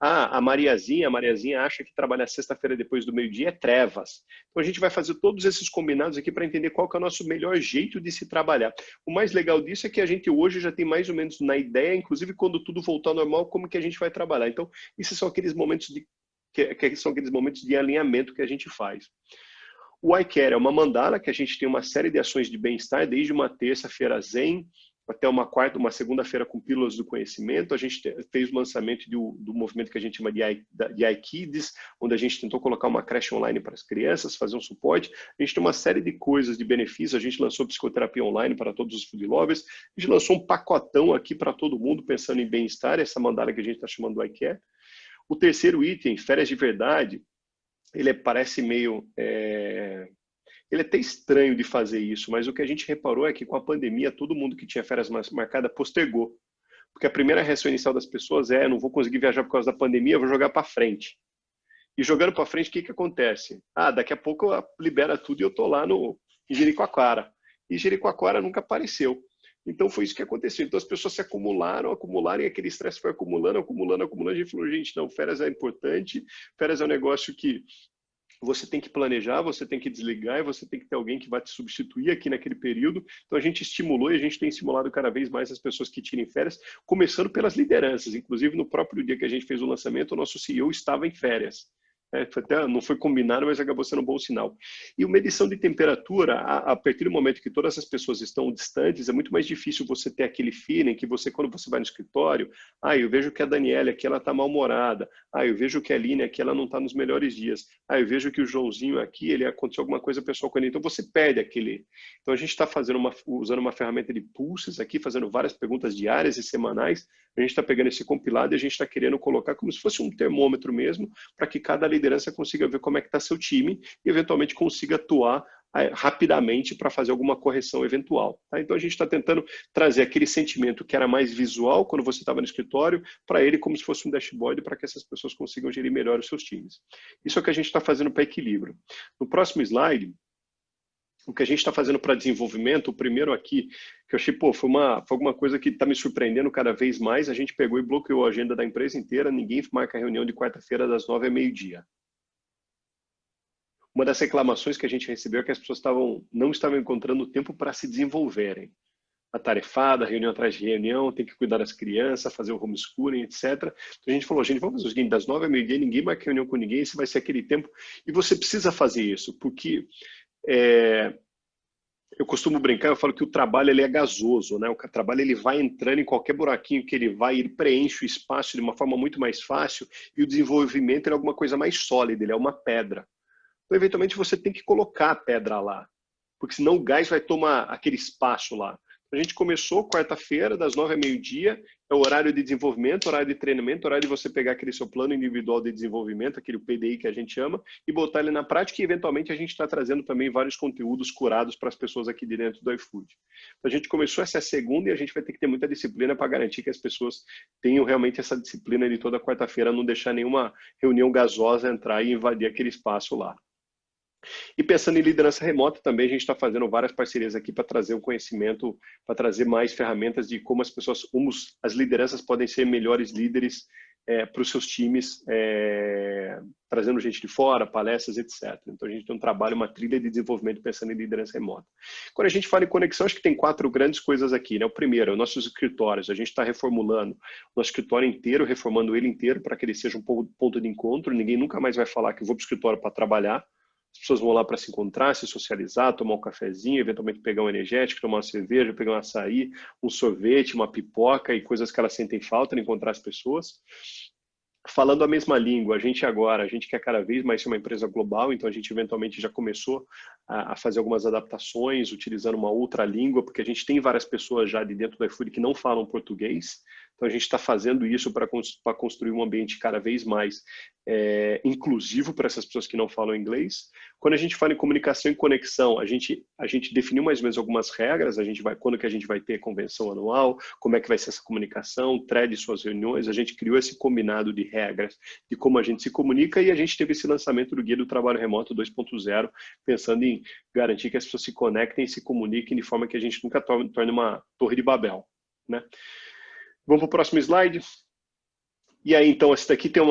A Mariazinha acha que trabalhar sexta-feira depois do meio-dia é trevas. Então a gente vai fazer todos esses combinados aqui para entender qual que é o nosso melhor jeito de se trabalhar. O mais legal disso é que a gente hoje já tem mais ou menos na ideia, inclusive quando tudo voltar ao normal, como que a gente vai trabalhar. Então, esses são aqueles momentos de alinhamento que a gente faz. O iCare é uma mandala que a gente tem uma série de ações de bem-estar, desde uma terça-feira zen, até uma segunda-feira com pílulas do conhecimento. A gente fez o lançamento do movimento que a gente chama de iKids, onde a gente tentou colocar uma creche online para as crianças, fazer um suporte. A gente tem uma série de coisas de benefícios. A gente lançou psicoterapia online para todos os food lovers. A gente lançou um pacotão aqui para todo mundo, pensando em bem-estar, essa mandala que a gente está chamando do iCare. O terceiro item, férias de verdade, ele parece meio... Ele é até estranho de fazer isso, mas o que a gente reparou é que com a pandemia, todo mundo que tinha férias marcadas postergou. Porque a primeira reação inicial das pessoas não vou conseguir viajar por causa da pandemia, vou jogar para frente. E jogando para frente, o que acontece? Daqui a pouco libera tudo e eu estou lá em Jericoacoara. E Jericoacoara nunca apareceu. Então foi isso que aconteceu. Então as pessoas se acumularam e aquele estresse foi acumulando. A gente falou, gente, não, férias é importante, férias é um negócio que você tem que planejar, você tem que desligar e você tem que ter alguém que vai te substituir aqui naquele período. Então a gente estimulou e a gente tem estimulado cada vez mais as pessoas que tirem férias, começando pelas lideranças. Inclusive no próprio dia que a gente fez o lançamento, o nosso CEO estava em férias. Não foi combinado, mas acabou sendo um bom sinal. E uma medição de temperatura, a partir do momento que todas as pessoas estão distantes, é muito mais difícil você ter aquele feeling que quando você vai no escritório, eu vejo que a Daniela aqui, ela está mal-humorada, eu vejo que a Aline aqui, ela não está nos melhores dias, eu vejo que o Joãozinho aqui, ele aconteceu alguma coisa pessoal com ele, então você perde aquele. Então a gente está usando uma ferramenta de pulses aqui, fazendo várias perguntas diárias e semanais, a gente está pegando esse compilado e a gente está querendo colocar como se fosse um termômetro mesmo, para que cada liderança consiga ver como é que está seu time e eventualmente consiga atuar rapidamente para fazer alguma correção eventual. Tá? Então a gente está tentando trazer aquele sentimento que era mais visual quando você estava no escritório, para ele como se fosse um dashboard para que essas pessoas consigam gerir melhor os seus times. Isso é o que a gente está fazendo para equilíbrio. No próximo slide, o que a gente está fazendo para desenvolvimento, o primeiro aqui, que eu achei, foi alguma coisa que está me surpreendendo cada vez mais, a gente pegou e bloqueou a agenda da empresa inteira, ninguém marca a reunião de quarta-feira das 9 ao meio-dia. Uma das reclamações que a gente recebeu é que as pessoas não estavam encontrando tempo para se desenvolverem. Atarefada, reunião atrás de reunião, tem que cuidar das crianças, fazer o homeschooling, etc. Então a gente falou, gente, vamos fazer o seguinte, das 9 ao meio-dia, ninguém marca reunião com ninguém, esse vai ser aquele tempo. E você precisa fazer isso, porque eu costumo brincar, eu falo que o trabalho ele é gasoso, né? O trabalho ele vai entrando em qualquer buraquinho que ele preenche o espaço de uma forma muito mais fácil e o desenvolvimento é alguma coisa mais sólida, ele é uma pedra. Então, eventualmente, você tem que colocar a pedra lá, porque senão o gás vai tomar aquele espaço lá. A gente começou quarta-feira, das 9 ao meio-dia, é o horário de desenvolvimento, horário de treinamento, horário de você pegar aquele seu plano individual de desenvolvimento, aquele PDI que a gente chama, e botar ele na prática e, eventualmente, a gente está trazendo também vários conteúdos curados para as pessoas aqui de dentro do iFood. Então, a gente começou essa segunda e a gente vai ter que ter muita disciplina para garantir que as pessoas tenham realmente essa disciplina de toda quarta-feira, não deixar nenhuma reunião gasosa entrar e invadir aquele espaço lá. E pensando em liderança remota também, a gente está fazendo várias parcerias aqui para trazer o conhecimento, para trazer mais ferramentas de como as lideranças podem ser melhores líderes para os seus times, trazendo gente de fora, palestras, etc. Então, a gente tem um trabalho, uma trilha de desenvolvimento pensando em liderança remota. Quando a gente fala em conexão, acho que tem 4 grandes coisas aqui, né? O primeiro, nossos escritórios. A gente está reformulando o nosso escritório inteiro, reformando ele inteiro para que ele seja um ponto de encontro. Ninguém nunca mais vai falar que eu vou para o escritório para trabalhar. As pessoas vão lá para se encontrar, se socializar, tomar um cafezinho, eventualmente pegar um energético, tomar uma cerveja, pegar um açaí, um sorvete, uma pipoca e coisas que elas sentem falta de encontrar as pessoas. Falando a mesma língua, a gente quer cada vez mais ser uma empresa global, então a gente eventualmente já começou a fazer algumas adaptações, utilizando uma outra língua, porque a gente tem várias pessoas já de dentro do iFood que não falam português, então a gente está fazendo isso para construir um ambiente cada vez mais inclusivo para essas pessoas que não falam inglês. Quando a gente fala em comunicação e conexão, a gente definiu mais ou menos algumas regras, quando que a gente vai ter convenção anual, como é que vai ser essa comunicação, thread suas reuniões, a gente criou esse combinado de regras de como a gente se comunica e a gente teve esse lançamento do Guia do Trabalho Remoto 2.0, pensando em garantir que as pessoas se conectem e se comuniquem de forma que a gente nunca torne uma torre de Babel, né? Vamos para o próximo slide. E aí, então, esse daqui tem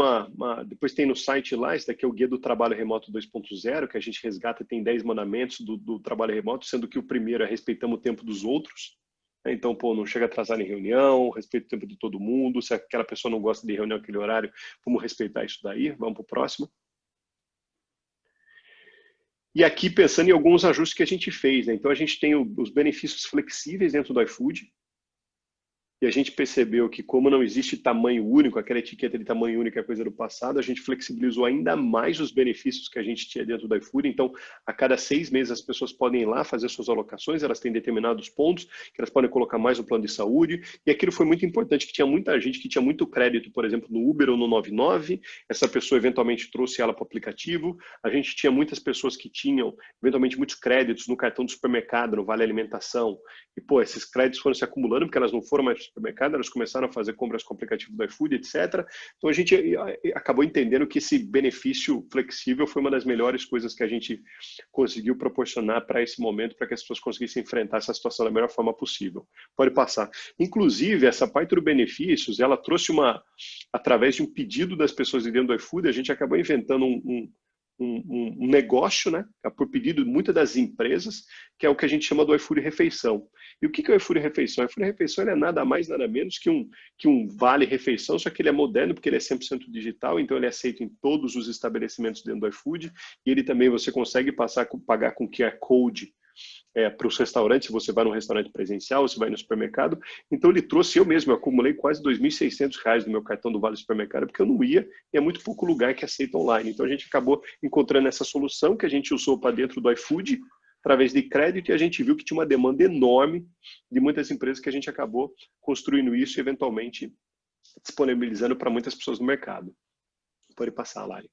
depois tem no site lá, esse daqui é o Guia do Trabalho Remoto 2.0, que a gente resgata, tem 10 mandamentos do trabalho remoto, sendo que o primeiro é respeitamos o tempo dos outros. Então, não chega atrasado em reunião, respeita o tempo de todo mundo, se aquela pessoa não gosta de reunião naquele horário, vamos respeitar isso daí. Vamos para o próximo. E aqui, pensando em alguns ajustes que a gente fez, né? Então, a gente tem os benefícios flexíveis dentro do iFood, e a gente percebeu que, como não existe tamanho único, aquela etiqueta de tamanho único é coisa do passado, a gente flexibilizou ainda mais os benefícios que a gente tinha dentro do iFood. Então, a cada 6 meses as pessoas podem ir lá fazer suas alocações, elas têm determinados pontos que elas podem colocar mais no plano de saúde, e aquilo foi muito importante, que tinha muita gente que tinha muito crédito, por exemplo, no Uber ou no 99, essa pessoa eventualmente trouxe ela para o aplicativo, a gente tinha muitas pessoas que tinham, eventualmente, muitos créditos no cartão do supermercado, no Vale Alimentação, e, esses créditos foram se acumulando, porque elas não foram mais supermercado, elas começaram a fazer compras com o aplicativo do iFood, etc. Então a gente acabou entendendo que esse benefício flexível foi uma das melhores coisas que a gente conseguiu proporcionar para esse momento, para que as pessoas conseguissem enfrentar essa situação da melhor forma possível. Pode passar. Inclusive, essa parte dos benefícios, ela trouxe através de um pedido das pessoas de dentro do iFood, a gente acabou inventando um negócio, né, por pedido de muitas das empresas, que é o que a gente chama do iFood Refeição. E o que é o iFood Refeição? O iFood Refeição ele é nada mais, nada menos que um vale refeição, só que ele é moderno porque ele é 100% digital, então ele é aceito em todos os estabelecimentos dentro do iFood, e ele também você consegue pagar com QR Code para os restaurantes, se você vai num restaurante presencial, você vai no supermercado. Então ele trouxe, eu acumulei quase R$ 2.600 no meu cartão do Vale Supermercado, porque eu não ia, e é muito pouco lugar que aceita online. Então a gente acabou encontrando essa solução que a gente usou para dentro do iFood, através de crédito, e a gente viu que tinha uma demanda enorme de muitas empresas que a gente acabou construindo isso e eventualmente disponibilizando para muitas pessoas no mercado. Pode passar, Lari.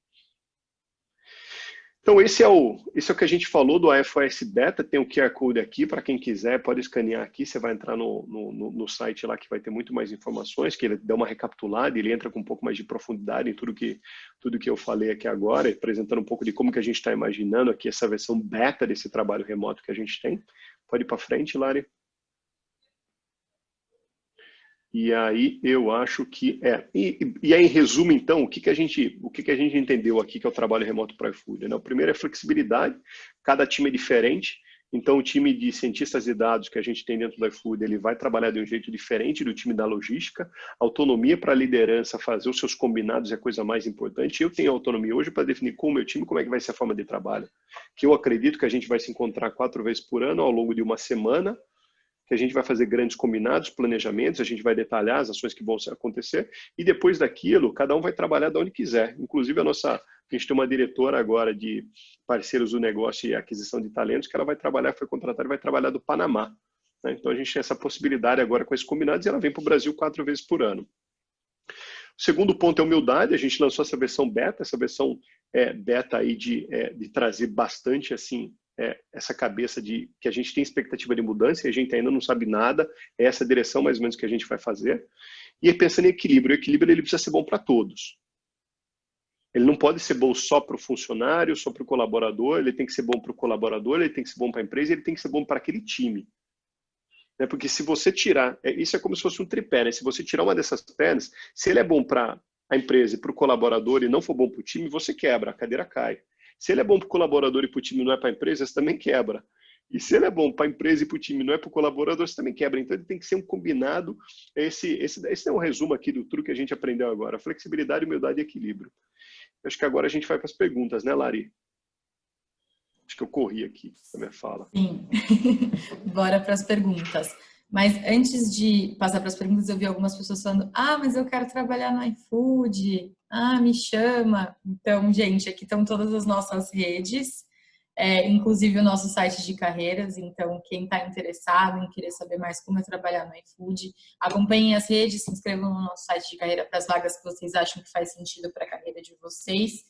Então, esse é o que a gente falou do iOS Beta, tem o QR Code aqui, para quem quiser, pode escanear aqui, você vai entrar no site lá que vai ter muito mais informações, que ele dá uma recapitulada, ele entra com um pouco mais de profundidade em tudo que eu falei aqui agora, apresentando um pouco de como que a gente está imaginando aqui essa versão beta desse trabalho remoto que a gente tem. Pode ir para frente, Lari. E aí eu acho que E aí, em resumo, então, o que a gente entendeu aqui que é o trabalho remoto para o iFood, né? O primeiro é flexibilidade, cada time é diferente, então o time de cientistas de dados que a gente tem dentro do iFood, ele vai trabalhar de um jeito diferente do time da logística, autonomia para a liderança, fazer os seus combinados é a coisa mais importante. Eu tenho autonomia hoje para definir com o meu time como é que vai ser a forma de trabalho, que eu acredito que a gente vai se encontrar 4 vezes por ano ao longo de uma semana, que a gente vai fazer grandes combinados, planejamentos, a gente vai detalhar as ações que vão acontecer, e depois daquilo, cada um vai trabalhar de onde quiser. Inclusive, a gente tem uma diretora agora de parceiros do negócio e aquisição de talentos, que ela vai trabalhar, foi contratada e vai trabalhar do Panamá, né? Então, a gente tem essa possibilidade agora com esses combinados, e ela vem para o Brasil 4 vezes por ano. O segundo ponto é humildade, a gente lançou essa versão beta beta aí de trazer bastante, assim, essa cabeça de que a gente tem expectativa de mudança e a gente ainda não sabe nada, é essa direção mais ou menos que a gente vai fazer. E pensando em equilíbrio, o equilíbrio ele precisa ser bom para todos. Ele não pode ser bom só para o funcionário, só para o colaborador, ele tem que ser bom para o colaborador, ele tem que ser bom para a empresa, ele tem que ser bom para aquele time. Porque se você tirar, isso é como se fosse um tripé, né? Se você tirar uma dessas pernas, se ele é bom para a empresa e para o colaborador e não for bom para o time, você quebra, a cadeira cai. Se ele é bom para o colaborador e para o time, não é para a empresa, você também quebra. E se ele é bom para a empresa e para o time, não é para o colaborador, você também quebra. Então, ele tem que ser um combinado. Esse é um resumo aqui do tudo que a gente aprendeu agora. Flexibilidade, humildade e equilíbrio. Acho que agora a gente vai para as perguntas, né, Lari? Acho que eu corri aqui na minha fala. Sim, bora para as perguntas. Mas antes de passar para as perguntas, eu vi algumas pessoas falando: ah, mas eu quero trabalhar no iFood, ah, me chama. Então, gente, aqui estão todas as nossas redes, inclusive o nosso site de carreiras. Então, quem está interessado em querer saber mais como é trabalhar no iFood, acompanhem as redes, se inscrevam no nosso site de carreira para as vagas que vocês acham que faz sentido para a carreira de vocês.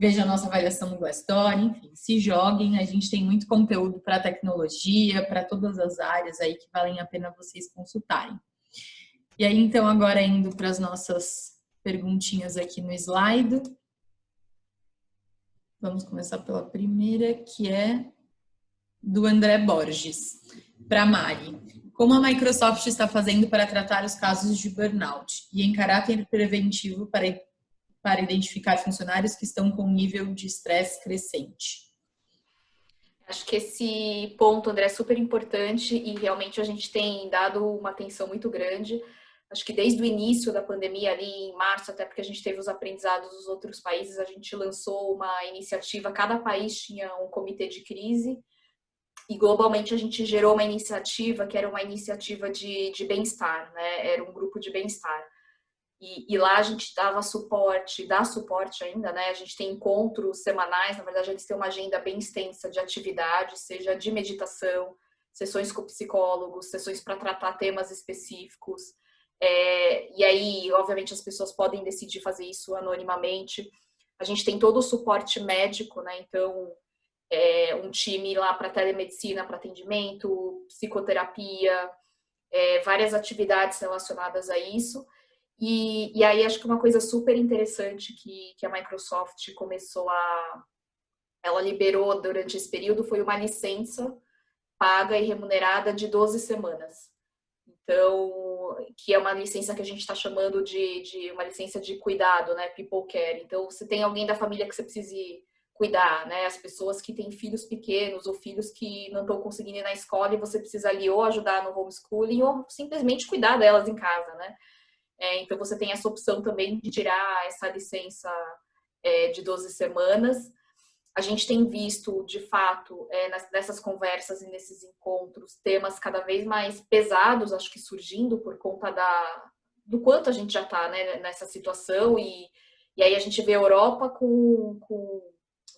Veja a nossa avaliação no Glassdoor, enfim, se joguem. A gente tem muito conteúdo para tecnologia, para todas as áreas aí que valem a pena vocês consultarem. E aí, então, agora indo para as nossas perguntinhas aqui no slide. Vamos começar pela primeira, que é do André Borges. Para a Mari. Como a Microsoft está fazendo para tratar os casos de burnout e em caráter preventivo para identificar funcionários que estão com um nível de estresse crescente? Acho que esse ponto, André, é super importante e realmente a gente tem dado uma atenção muito grande. Acho que desde o início da pandemia, ali em março, até porque a gente teve os aprendizados dos outros países, a gente lançou uma iniciativa, cada país tinha um comitê de crise e globalmente a gente gerou uma iniciativa que era uma iniciativa de bem-estar, né? Era um grupo de bem-estar. E lá a gente dá suporte ainda, né? A gente tem encontros semanais, na verdade eles têm uma agenda bem extensa de atividades, seja de meditação, sessões com psicólogos, sessões para tratar temas específicos. E aí, obviamente, as pessoas podem decidir fazer isso anonimamente. A gente tem todo o suporte médico, né? Então, um time lá para telemedicina, para atendimento, psicoterapia, várias atividades relacionadas a isso. E aí acho que uma coisa super interessante que a Microsoft ela liberou durante esse período foi uma licença paga e remunerada de 12 semanas. Então, que é uma licença que a gente está chamando de uma licença de cuidado, né? People care. Então, você tem alguém da família que você precise cuidar, né? As pessoas que têm filhos pequenos ou filhos que não estão conseguindo ir na escola e você precisa ali ou ajudar no homeschooling ou simplesmente cuidar delas em casa, né? Então, você tem essa opção também de tirar essa licença de 12 semanas. A gente tem visto, de fato, nessas conversas e nesses encontros, temas cada vez mais pesados, acho que surgindo por conta do quanto a gente já está, né, nessa situação. E aí a gente vê a Europa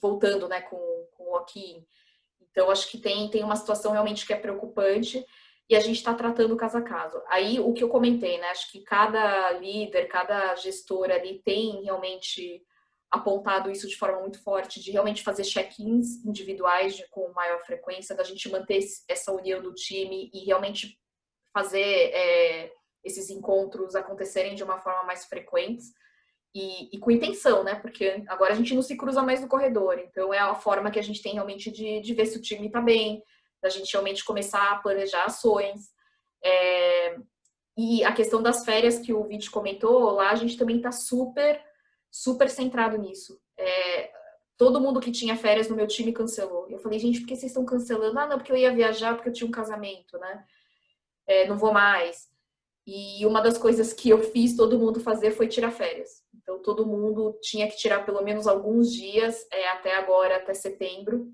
voltando, né, com o lock-in. Então, acho que tem uma situação realmente que é preocupante. E a gente está tratando caso a caso. Aí, o que eu comentei, né? Acho que cada líder, cada gestor ali tem realmente apontado isso de forma muito forte, de realmente fazer check-ins individuais com maior frequência, da gente manter essa união do time e realmente fazer esses encontros acontecerem de uma forma mais frequente e com intenção, né? Porque agora a gente não se cruza mais no corredor. Então, é a forma que a gente tem realmente de ver se o time está bem, da gente realmente começar a planejar ações. E a questão das férias que o Vit comentou, lá a gente também está super, super centrado nisso. Todo mundo que tinha férias no meu time cancelou. Eu falei, gente, por que vocês estão cancelando? Ah, não, porque eu ia viajar, porque eu tinha um casamento, né? Não vou mais. E uma das coisas que eu fiz todo mundo fazer foi tirar férias. Então, todo mundo tinha que tirar pelo menos alguns dias, até agora, até setembro,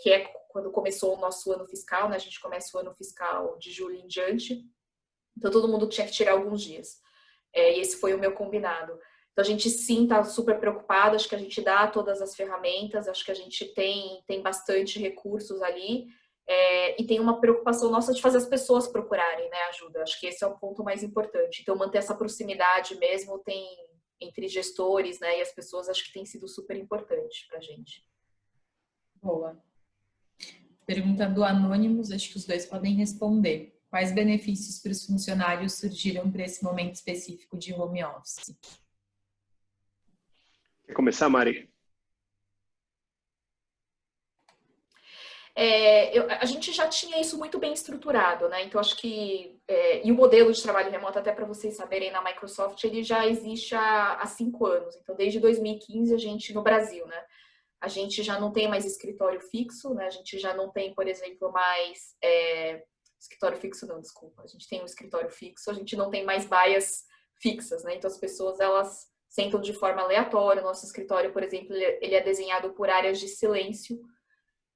que é quando começou o nosso ano fiscal, né? A gente começa o ano fiscal de julho em diante. Então, todo mundo tinha que tirar alguns dias. E esse foi o meu combinado. Então, a gente sim está super preocupado, acho que a gente dá todas as ferramentas, acho que a gente tem bastante recursos ali, e tem uma preocupação nossa de fazer as pessoas procurarem, né, ajuda. Acho que esse é o ponto mais importante. Então, manter essa proximidade mesmo entre gestores, né, e as pessoas, acho que tem sido super importante para a gente. Boa. Pergunta do Anonymous, acho que os dois podem responder. Quais benefícios para os funcionários surgiram para esse momento específico de home office? Quer começar, Mari? A gente já tinha isso muito bem estruturado, né? Então, acho que... e o modelo de trabalho remoto, até para vocês saberem, na Microsoft, ele já existe há 5 anos. Então, desde 2015, a gente, no Brasil, né? A gente já não tem mais escritório fixo, né? A gente já não tem, por exemplo, mais... escritório fixo não, desculpa. A gente tem um escritório fixo, a gente não tem mais baias fixas, né? Então, as pessoas, elas sentam de forma aleatória. O nosso escritório, por exemplo, ele é desenhado por áreas de silêncio,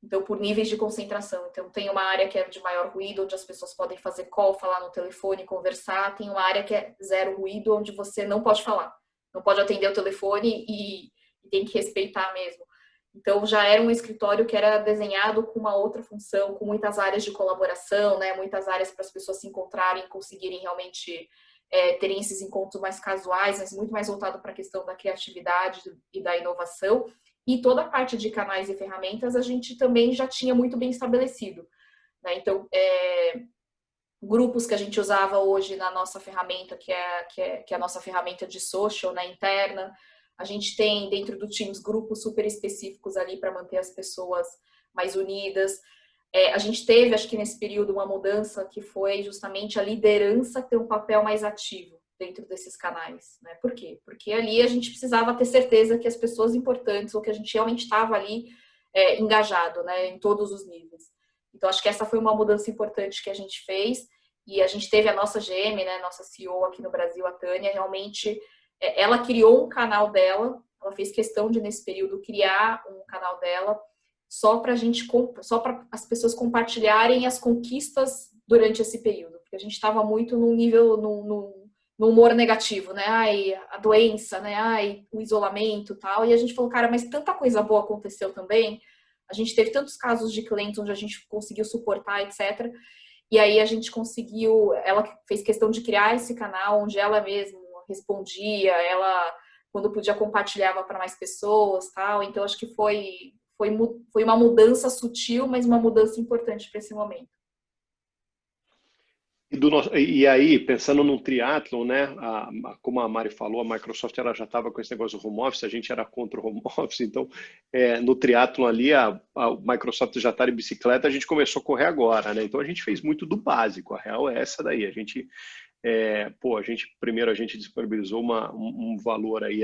então por níveis de concentração. Então tem uma área que é de maior ruído, onde as pessoas podem fazer call, falar no telefone, conversar. Tem uma área que é zero ruído, onde você não pode falar, não pode atender o telefone e tem que respeitar mesmo. Então já era um escritório que era desenhado com uma outra função, com muitas áreas de colaboração, né? Muitas áreas para as pessoas se encontrarem, conseguirem realmente terem esses encontros mais casuais, mas muito mais voltado para a questão da criatividade e da inovação. E toda a parte de canais e ferramentas a gente também já tinha muito bem estabelecido, né? Então, grupos que a gente usava hoje na nossa ferramenta, que é a nossa ferramenta de social, né, interna. A gente tem dentro do Teams grupos super específicos ali para manter as pessoas mais unidas. A gente teve, acho que nesse período, uma mudança que foi justamente a liderança ter um papel mais ativo dentro desses canais, né? Por quê? Porque ali a gente precisava ter certeza que as pessoas importantes, ou que a gente realmente estava ali engajado, né, em todos os níveis. Então, acho que essa foi uma mudança importante que a gente fez, e a gente teve a nossa GM, né, nossa CEO aqui no Brasil, a Tânia, realmente, ela criou um canal dela, ela fez questão de, nesse período, criar um canal dela, só para as pessoas compartilharem as conquistas durante esse período, porque a gente estava muito num nível, no humor negativo, né? Ai, a doença, né? Ai, o isolamento e tal. E a gente falou, cara, mas tanta coisa boa aconteceu também. A gente teve tantos casos de clientes onde a gente conseguiu suportar, etc. E aí a gente conseguiu, ela fez questão de criar esse canal onde ela mesma respondia, ela, quando podia, compartilhava para mais pessoas, tal. Então, acho que foi uma mudança sutil, mas uma mudança importante para esse momento. E aí, pensando num triatlon, né? Como a Mari falou, a Microsoft ela já estava com esse negócio do home office, a gente era contra o home office, então no triatlon ali, a Microsoft já está de bicicleta, a gente começou a correr agora, né? Então a gente fez muito do básico, a real é essa daí, a gente primeiro a gente disponibilizou um valor aí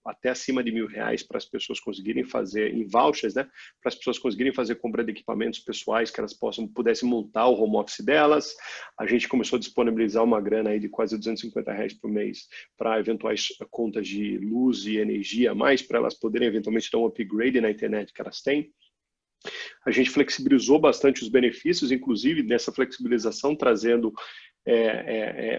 até acima de R$1.000 para as pessoas conseguirem fazer em vouchers, né? Para as pessoas conseguirem fazer compra de equipamentos pessoais que elas pudessem montar o home office delas. A gente começou a disponibilizar uma grana aí de quase R$250 por mês para eventuais contas de luz e energia a mais, para elas poderem eventualmente dar um upgrade na internet que elas têm. A gente flexibilizou bastante os benefícios, inclusive nessa flexibilização trazendo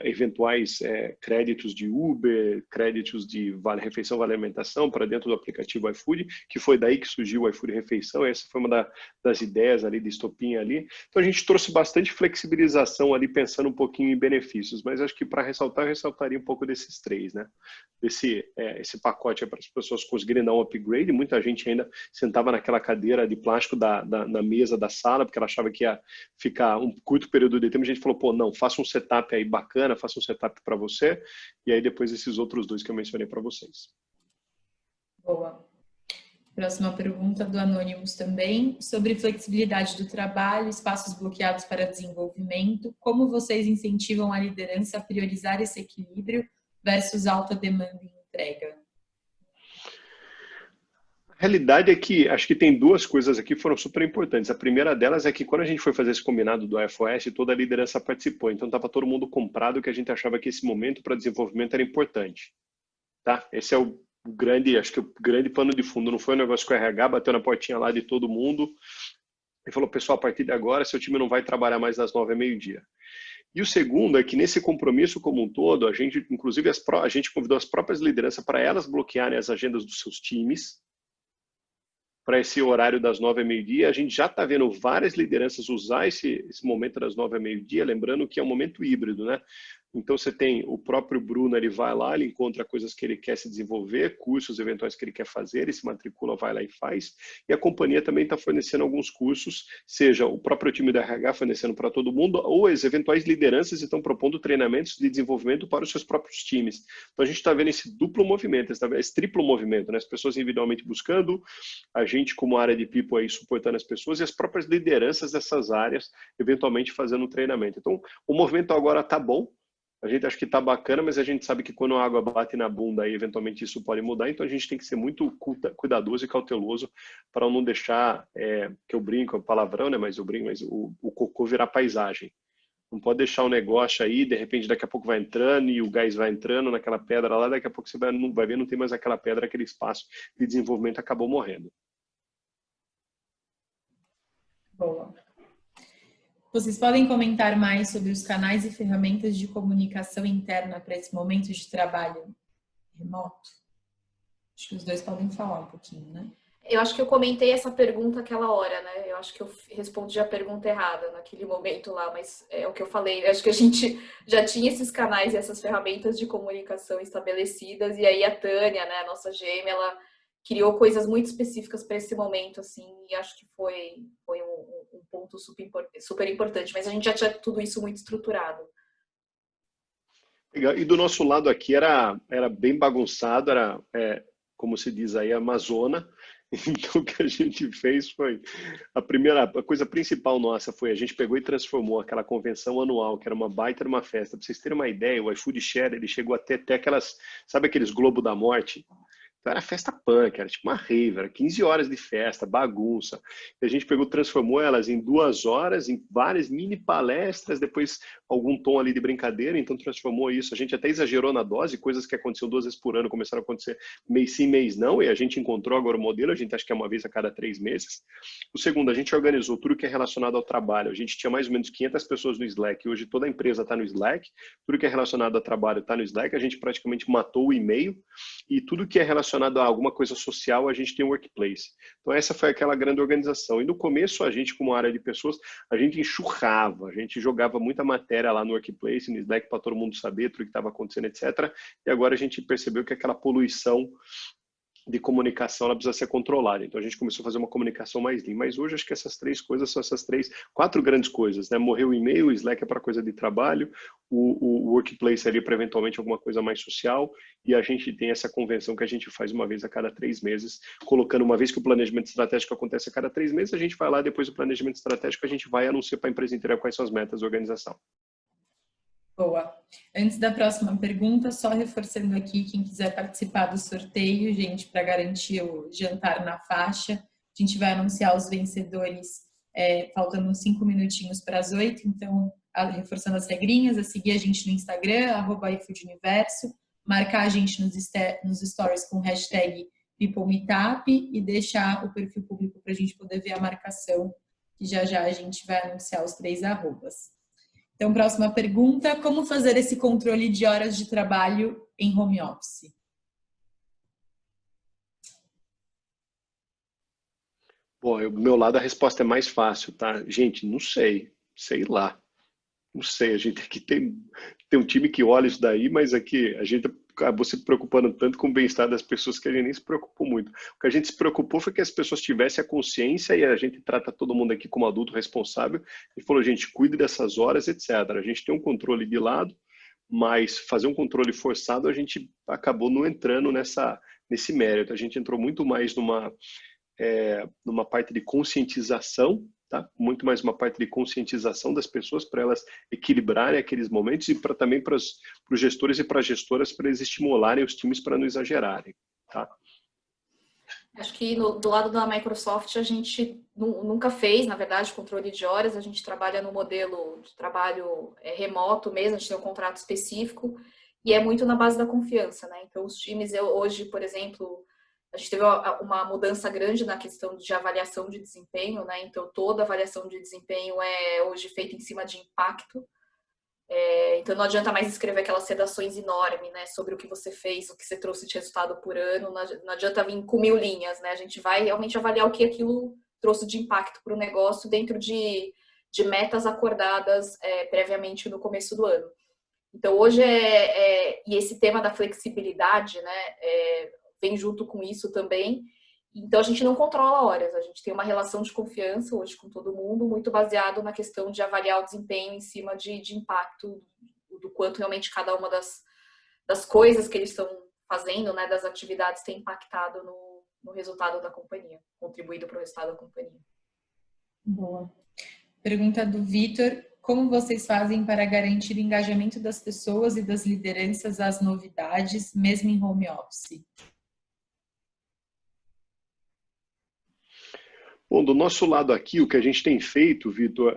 eventuais créditos de Uber, créditos de vale-refeição, vale-alimentação para dentro do aplicativo iFood, que foi daí que surgiu o iFood Refeição. Essa foi uma das ideias ali de estopinha ali. Então a gente trouxe bastante flexibilização ali, pensando um pouquinho em benefícios, mas acho que para ressaltar, eu ressaltaria um pouco desses três, né? Esse pacote para as pessoas conseguirem dar um upgrade. Muita gente ainda sentava naquela cadeira de plástico na mesa da sala, porque ela achava que ia ficar um curto período de tempo. A gente falou, pô, não, faça um setup aí bacana, faça um setup para você, e aí depois esses outros dois que eu mencionei para vocês. Boa. Próxima pergunta do Anonymous também, sobre flexibilidade do trabalho, espaços bloqueados para desenvolvimento, como vocês incentivam a liderança a priorizar esse equilíbrio versus alta demanda e entrega? A realidade é que acho que tem duas coisas aqui que foram super importantes. A primeira delas é que quando a gente foi fazer esse combinado do AFOS, toda a liderança participou. Então estava todo mundo comprado que a gente achava que esse momento para desenvolvimento era importante. Tá? Esse é acho que o grande pano de fundo. Não foi um negócio que o RH bateu na portinha lá de todo mundo e falou, pessoal, a partir de agora seu time não vai trabalhar mais das 9h ao meio-dia. E o segundo é que nesse compromisso como um todo, a gente, inclusive, a gente convidou as próprias lideranças para elas bloquearem as agendas dos seus times para esse horário das 9h ao meio-dia. A gente já está vendo várias lideranças usar esse momento das 9h ao meio-dia, lembrando que é um momento híbrido, né? Então, você tem o próprio Bruno, ele vai lá, ele encontra coisas que ele quer se desenvolver, cursos eventuais que ele quer fazer, ele se matricula, vai lá e faz. E a companhia também está fornecendo alguns cursos, seja o próprio time da RH fornecendo para todo mundo, ou as eventuais lideranças estão propondo treinamentos de desenvolvimento para os seus próprios times. Então, a gente está vendo esse duplo movimento, esse triplo movimento, né? As pessoas individualmente buscando, a gente como área de people aí suportando as pessoas e as próprias lideranças dessas áreas, eventualmente fazendo um treinamento. Então, o movimento agora está bom. A gente acha que está bacana, mas a gente sabe que quando a água bate na bunda, aí, eventualmente isso pode mudar. Então a gente tem que ser muito cuidadoso e cauteloso para não deixar, que eu brinco, é um palavrão, né? Mas eu brinco, mas o cocô virar paisagem. Não pode deixar o negócio aí, de repente daqui a pouco vai entrando e o gás vai entrando naquela pedra lá, daqui a pouco você vai ver, não tem mais aquela pedra, aquele espaço de desenvolvimento acabou morrendo. Boa. Vocês podem comentar mais sobre os canais e ferramentas de comunicação interna para esse momento de trabalho remoto? Acho que os dois podem falar um pouquinho, né? Eu acho que eu comentei essa pergunta aquela hora, né? Eu acho que eu respondi a pergunta errada naquele momento lá, mas é o que eu falei. Eu acho que a gente já tinha esses canais e essas ferramentas de comunicação estabelecidas, e aí a Tânia, né, a nossa gêmea, ela criou coisas muito específicas para esse momento, assim, e acho que foi um ponto super importante, mas a gente já tinha tudo isso muito estruturado. E do nosso lado aqui era bem bagunçado, como se diz aí, Amazona. Então o que a gente fez foi, a coisa principal nossa foi, a gente pegou e transformou aquela convenção anual, que era uma baita, uma festa. Para vocês terem uma ideia, o iFood Share, ele chegou até aquelas, sabe aqueles Globo da Morte? Então era festa punk, era tipo uma rave, era 15 horas de festa, bagunça. E a gente pegou, transformou elas em 2 horas, em várias mini palestras, depois algum tom ali de brincadeira, então transformou isso. A gente até exagerou na dose, coisas que aconteciam 2 vezes por ano começaram a acontecer mês sim, mês não, e a gente encontrou agora o modelo, a gente acha que é uma vez a cada 3 meses. O segundo, a gente organizou tudo que é relacionado ao trabalho. A gente tinha mais ou menos 500 pessoas no Slack, hoje toda a empresa está no Slack, tudo que é relacionado ao trabalho está no Slack, a gente praticamente matou o e-mail, e tudo que é relacionado a alguma coisa social, a gente tem um workplace. Então essa foi aquela grande organização. E no começo, a gente, como área de pessoas, a gente enxurrava, a gente jogava muita matéria lá no workplace, no Slack, para todo mundo saber tudo que estava acontecendo, etc. E agora a gente percebeu que aquela poluição de comunicação ela precisa ser controlada. Então a gente começou a fazer uma comunicação mais lean. Mas hoje acho que essas 3 coisas são essas 4 grandes coisas, né? Morreu o e-mail, o Slack é para coisa de trabalho, o workplace ali para eventualmente alguma coisa mais social, e a gente tem essa convenção que a gente faz uma vez a cada 3 meses, colocando uma vez que o planejamento estratégico acontece a cada 3 meses, a gente vai lá, depois do planejamento estratégico, a gente vai anunciar para a empresa inteira quais são as metas da organização. Boa. Antes da próxima pergunta, só reforçando aqui, quem quiser participar do sorteio, gente, para garantir o jantar na faixa, a gente vai anunciar os vencedores faltando uns 5 minutinhos para as 8, então, reforçando as regrinhas, a seguir a gente no Instagram, @iFoodUniverso, marcar a gente nos stories com hashtag PeopleMeetup e deixar o perfil público para a gente poder ver a marcação, que já a gente vai anunciar os 3 arrobas. Então, próxima pergunta, como fazer esse controle de horas de trabalho em home office? Bom, do meu lado a resposta é mais fácil, tá? Gente, não sei lá. Não sei, a gente aqui tem um time que olha isso daí, mas aqui a gente acabou se preocupando tanto com o bem-estar das pessoas que a gente nem se preocupou muito. O que a gente se preocupou foi que as pessoas tivessem a consciência, e a gente trata todo mundo aqui como adulto responsável, e falou, gente, cuide dessas horas, etc. A gente tem um controle de lado, mas fazer um controle forçado, a gente acabou não entrando nesse mérito. A gente entrou muito mais numa parte de conscientização, tá? Muito mais uma parte de conscientização das pessoas para elas equilibrarem aqueles momentos e também para os gestores e para as gestoras para eles estimularem os times para não exagerarem, tá? Acho que do lado da Microsoft a gente nunca fez, na verdade, controle de horas. A gente trabalha no modelo de trabalho remoto mesmo, a gente tem um contrato específico e é muito na base da confiança, né? Então os times, hoje, por exemplo, a gente teve uma mudança grande na questão de avaliação de desempenho, né? Então, toda avaliação de desempenho é hoje feita em cima de impacto. Então, não adianta mais escrever aquelas redações enormes, né? Sobre o que você fez, o que você trouxe de resultado por ano. Não adianta vir com 1000 linhas, né? A gente vai realmente avaliar o que aquilo trouxe de impacto para o negócio dentro de metas acordadas previamente no começo do ano. Então, hoje e esse tema da flexibilidade, né, vem junto com isso também. Então, a gente não controla horas, a gente tem uma relação de confiança hoje com todo mundo, muito baseado na questão de avaliar o desempenho em cima de impacto, do quanto realmente cada uma das coisas que eles estão fazendo, né, das atividades, tem impactado no resultado da companhia, contribuído para o resultado da companhia. Boa. Pergunta do Vitor: como vocês fazem para garantir o engajamento das pessoas e das lideranças às novidades, mesmo em home office? Bom, do nosso lado aqui, o que a gente tem feito, Vitor,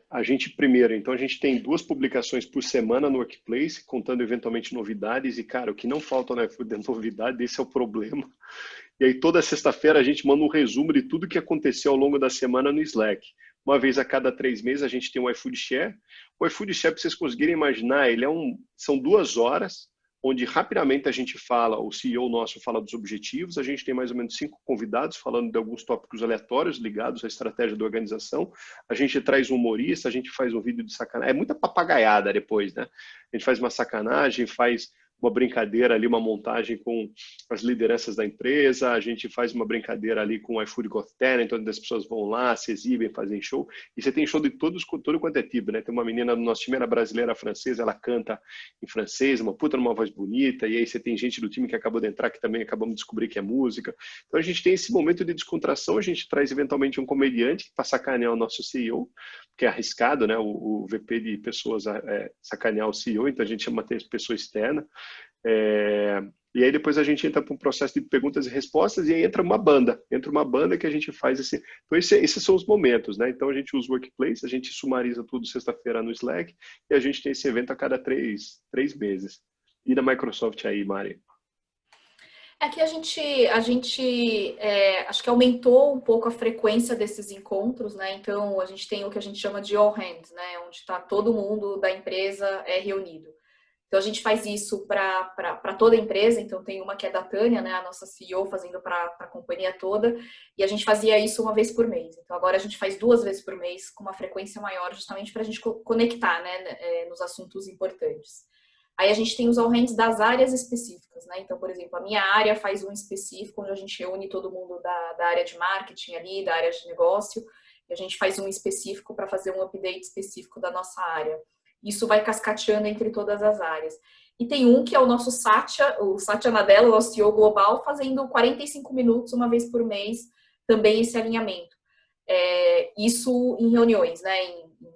a gente primeiro, então a gente tem 2 publicações por semana no Workplace, contando eventualmente novidades, e cara, o que não falta no iFood é novidade, esse é o problema. E aí toda sexta-feira a gente manda um resumo de tudo que aconteceu ao longo da semana no Slack. Uma vez a cada 3 meses a gente tem um iFood Share. O iFood Share, para vocês conseguirem imaginar, são 2 horas, onde rapidamente a gente fala, o CEO nosso fala dos objetivos, a gente tem mais ou menos 5 convidados falando de alguns tópicos aleatórios ligados à estratégia da organização, a gente traz um humorista, a gente faz um vídeo de sacanagem, é muita papagaiada depois, né? A gente faz uma sacanagem, faz uma brincadeira ali, uma montagem com as lideranças da empresa, a gente faz uma brincadeira ali com o iFood Got Talent, onde as pessoas vão lá, se exibem, fazem show, e você tem show de todo quanto é tipo, né? Tem uma menina do nosso time, era brasileira, francesa, ela canta em francês, uma puta numa voz bonita, e aí você tem gente do time que acabou de entrar, que também acabamos de descobrir que é música. Então a gente tem esse momento de descontração, a gente traz eventualmente um comediante para sacanear o nosso CEO, que é arriscado, né? O VP de pessoas sacanear o CEO, então a gente chama de pessoa externa. E aí depois a gente entra para um processo de perguntas e respostas e aí entra uma banda que a gente faz esse. Então esses são os momentos, né? Então a gente usa o Workplace, a gente sumariza tudo sexta-feira no Slack e a gente tem esse evento a cada 3 meses. E da Microsoft aí, Mari? É que a gente acho que aumentou um pouco a frequência desses encontros, né? Então a gente tem o que a gente chama de all hands, né? Onde está todo mundo da empresa reunido. Então a gente faz isso para toda a empresa. Então tem uma que é da Tânia, né? A nossa CEO, fazendo para a companhia toda. E a gente fazia isso uma vez por mês. Então agora a gente faz 2 vezes por mês com uma frequência maior, justamente para a gente conectar, né? Nos assuntos importantes. Aí a gente tem os all-hands das áreas específicas, né? Então, por exemplo, a minha área faz um específico, onde a gente reúne todo mundo da área de marketing ali, da área de negócio, e a gente faz um específico para fazer um update específico da nossa área. Isso vai cascateando entre todas as áreas. E tem um que é o nosso Satya, o Satya Nadella, o nosso CEO global, fazendo 45 minutos uma vez por mês, também esse alinhamento. Isso em reuniões, né?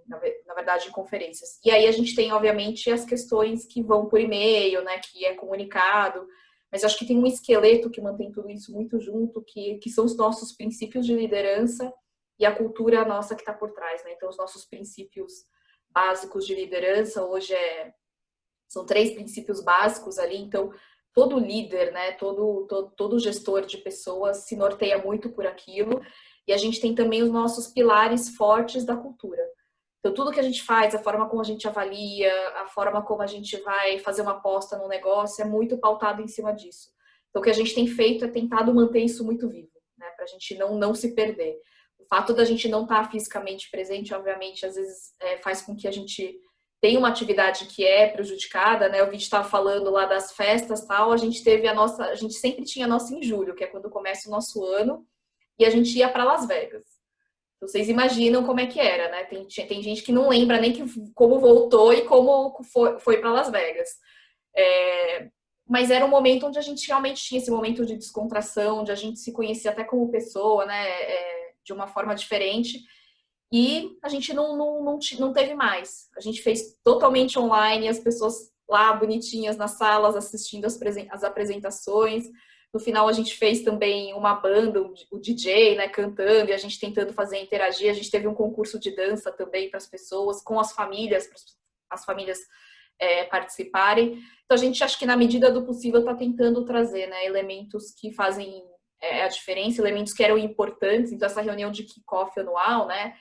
Na verdade, em conferências. E aí a gente tem, obviamente, as questões que vão por e-mail, né? Que é comunicado. Mas acho que tem um esqueleto que mantém tudo isso muito junto, que são os nossos princípios de liderança e a cultura nossa que está por trás, né? Então, os nossos princípios básicos de liderança hoje são 3 princípios básicos ali. Então, todo líder, né? Todo gestor de pessoas se norteia muito por aquilo. E a gente tem também os nossos pilares fortes da cultura. Então, tudo que a gente faz, a forma como a gente avalia, a forma como a gente vai fazer uma aposta no negócio, é muito pautado em cima disso. Então, o que a gente tem feito é tentado manter isso muito vivo, né? Para a gente não se perder. O fato da gente não estar fisicamente presente, obviamente, às vezes faz com que a gente tenha uma atividade que é prejudicada, né? O vídeo estava falando lá das festas, tal. A gente sempre tinha a nossa em julho, que é quando começa o nosso ano, e a gente ia para Las Vegas. Vocês imaginam como é que era, né? Tem gente que não lembra nem como voltou e como foi para Las Vegas. Mas era um momento onde a gente realmente tinha esse momento de descontração, onde a gente se conhecia até como pessoa, né? De uma forma diferente. E a gente não teve mais. A gente fez totalmente online, as pessoas lá bonitinhas nas salas assistindo as apresentações. No final, a gente fez também uma banda, o DJ, né, cantando, e a gente tentando fazer interagir. A gente teve um concurso de dança também para as pessoas, com as famílias, para as famílias participarem. Então, a gente, acho que na medida do possível, está tentando trazer, né, elementos que fazem a diferença, elementos que eram importantes. Então, essa reunião de kick-off anual, né,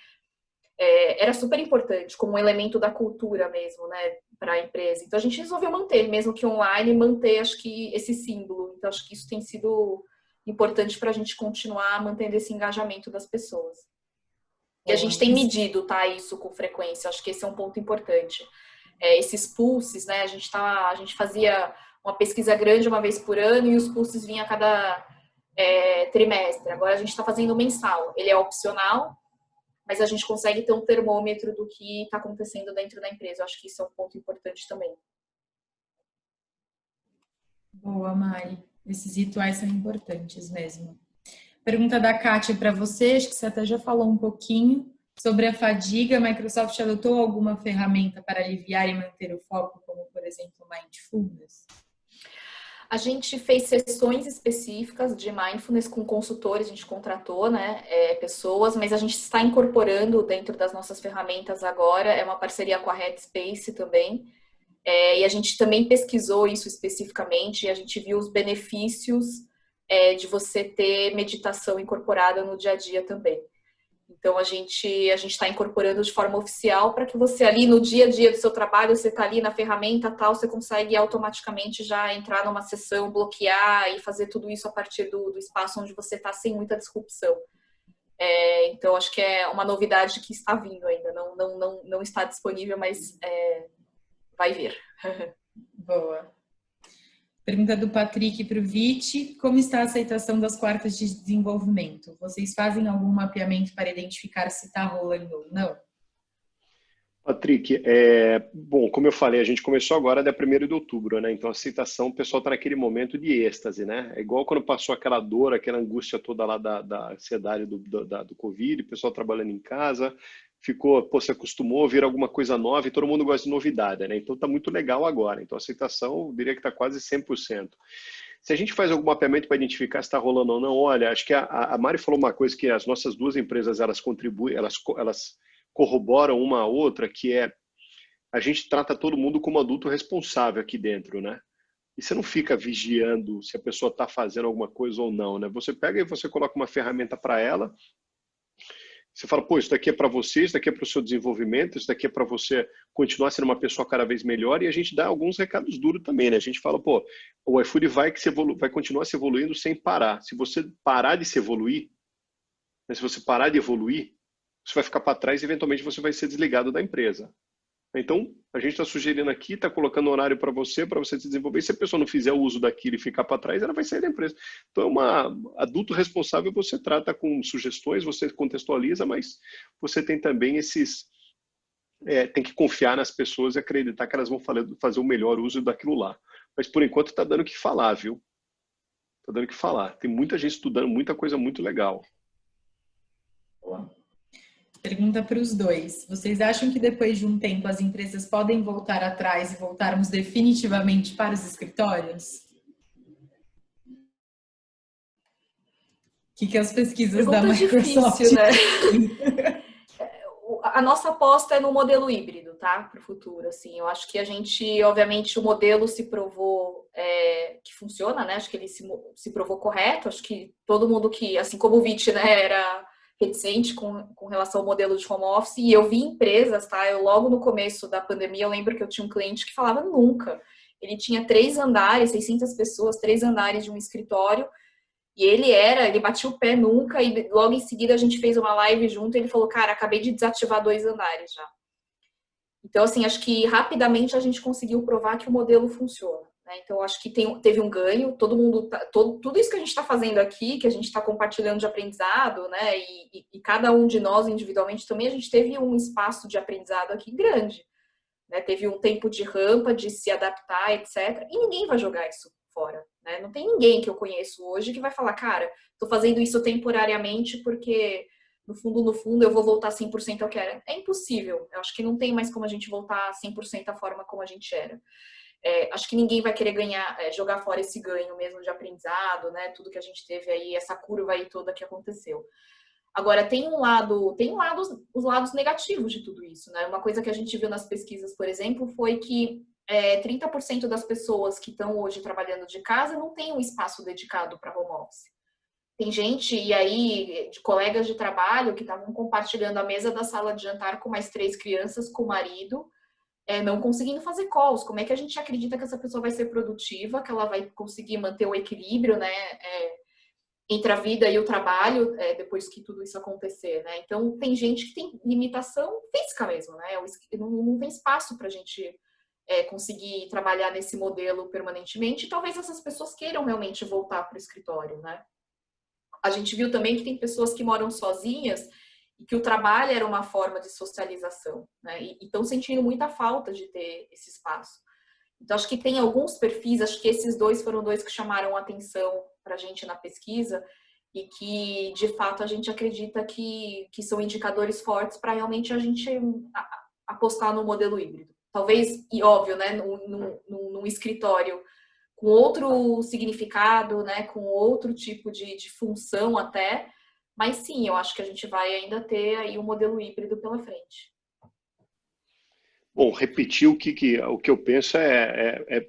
era super importante, como um elemento da cultura mesmo, né, para a empresa. Então, a gente resolveu manter, mesmo que online, manter, acho que, esse símbolo. Então, acho que isso tem sido importante para a gente continuar mantendo esse engajamento das pessoas. E a gente tem medido, tá, isso com frequência. Acho que esse é um ponto importante. esses pulses, né? A gente fazia uma pesquisa grande uma vez por ano e os pulses vinham a cada trimestre. Agora a gente está fazendo mensal. Ele é opcional, mas a gente consegue ter um termômetro do que está acontecendo dentro da empresa. Eu acho que isso é um ponto importante também. Boa, Mari. Esses rituais são importantes mesmo. Pergunta da Kátia para você, acho que você até já falou um pouquinho sobre a fadiga. A Microsoft adotou alguma ferramenta para aliviar e manter o foco, como, por exemplo, Mindfulness? A gente fez sessões específicas de Mindfulness com consultores, a gente contratou, né, pessoas, mas a gente está incorporando dentro das nossas ferramentas agora, é uma parceria com a Headspace também, e a gente também pesquisou isso especificamente, e a gente viu os benefícios de você ter meditação incorporada no dia a dia também. Então, a gente está incorporando de forma oficial para que você ali no dia a dia do seu trabalho, você está ali na ferramenta tal, você consegue automaticamente já entrar numa sessão, bloquear e fazer tudo isso a partir do espaço onde você está sem muita disrupção. Então, acho que é uma novidade que está vindo ainda, não está disponível, mas vai vir. Boa. Pergunta do Patrick para o Viti. Como está a aceitação das quartas de desenvolvimento? Vocês fazem algum mapeamento para identificar se está rolando ou não? Patrick, bom, como eu falei, a gente começou agora dia 1º de outubro, né? Então a aceitação, o pessoal está naquele momento de êxtase, né? É igual quando passou aquela dor, aquela angústia toda lá da ansiedade do Covid, o pessoal trabalhando em casa, se acostumou a vir alguma coisa nova e todo mundo gosta de novidade, né? Então tá muito legal agora. Então a aceitação, eu diria que está quase 100%. Se a gente faz algum mapeamento para identificar se está rolando ou não, olha, acho que a Mari falou uma coisa que as nossas duas empresas, elas contribuem, elas corroboram uma a outra, que a gente trata todo mundo como adulto responsável aqui dentro, né? E você não fica vigiando se a pessoa está fazendo alguma coisa ou não, né? Você pega e você coloca uma ferramenta para ela, você fala, pô, isso daqui é para você, isso daqui é para o seu desenvolvimento, isso daqui é para você continuar sendo uma pessoa cada vez melhor, e a gente dá alguns recados duros também, né? A gente fala, pô, o iFood vai continuar se evoluindo sem parar. Se você parar de se evoluir, né? Se você parar de evoluir, você vai ficar para trás e eventualmente você vai ser desligado da empresa. Então, a gente está sugerindo aqui, está colocando horário para você se desenvolver. Se a pessoa não fizer o uso daquilo e ficar para trás, ela vai sair da empresa. Então, adulto responsável, você trata com sugestões, você contextualiza, mas você tem também tem que confiar nas pessoas e acreditar que elas vão fazer o melhor uso daquilo lá. Mas, por enquanto, está dando o que falar, viu? Está dando o que falar. Tem muita gente estudando, muita coisa muito legal. Boa. Pergunta para os dois. Vocês acham que depois de um tempo as empresas podem voltar atrás e voltarmos definitivamente para os escritórios? O que as pesquisas da Microsoft difícil, né? A nossa aposta é no modelo híbrido, tá? Para o futuro, assim. Eu acho que a gente, obviamente, o modelo se provou que funciona, né? Acho que ele se provou correto. Acho que todo mundo que, assim como o Viti, né, era reticente com relação ao modelo de home office, e eu vi empresas, tá? Eu logo no começo da pandemia, eu lembro que eu tinha um cliente que falava nunca. Ele tinha 3 andares, 600 pessoas, 3 andares de um escritório, e ele batia o pé nunca, e logo em seguida a gente fez uma live junto, e ele falou, cara, acabei de desativar 2 andares já. Então, assim, acho que rapidamente a gente conseguiu provar que o modelo funciona. Então, acho que teve um ganho, tudo isso que a gente está fazendo aqui, que a gente está compartilhando de aprendizado, né, e cada um de nós individualmente também, a gente teve um espaço de aprendizado aqui grande, né, teve um tempo de rampa, de se adaptar, etc. E ninguém vai jogar isso fora, né, não tem ninguém que eu conheço hoje que vai falar, cara, estou fazendo isso temporariamente porque, no fundo, eu vou voltar 100% ao que era. É impossível, eu acho que não tem mais como a gente voltar 100% à forma como a gente era. Acho que ninguém vai querer jogar fora esse ganho mesmo de aprendizado, né? Tudo que a gente teve aí, essa curva aí toda que aconteceu. Agora, os lados negativos de tudo isso, né? Uma coisa que a gente viu nas pesquisas, por exemplo, foi que 30% das pessoas que estão hoje trabalhando de casa não tem um espaço dedicado para home office. Tem gente, e aí, de colegas de trabalho que estavam compartilhando a mesa da sala de jantar com mais 3 crianças, com o marido, não conseguindo fazer calls. Como é que a gente acredita que essa pessoa vai ser produtiva, que ela vai conseguir manter o equilíbrio, né, entre a vida e o trabalho depois que tudo isso acontecer, né? Então, tem gente que tem limitação física mesmo, né? Não tem espaço para a gente conseguir trabalhar nesse modelo permanentemente, e talvez essas pessoas queiram realmente voltar para o escritório, né? A gente viu também que tem pessoas que moram sozinhas e que o trabalho era uma forma de socialização, né? E estão sentindo muita falta de ter esse espaço. Então, acho que tem alguns perfis, acho que esses dois foram dois que chamaram a atenção para a gente na pesquisa e que, de fato, a gente acredita que são indicadores fortes para realmente a gente apostar no modelo híbrido. Talvez, e óbvio, né, num escritório com outro significado, né, com outro tipo de função até, mas sim, eu acho que a gente vai ainda ter aí um modelo híbrido pela frente. Bom, repetir o que eu penso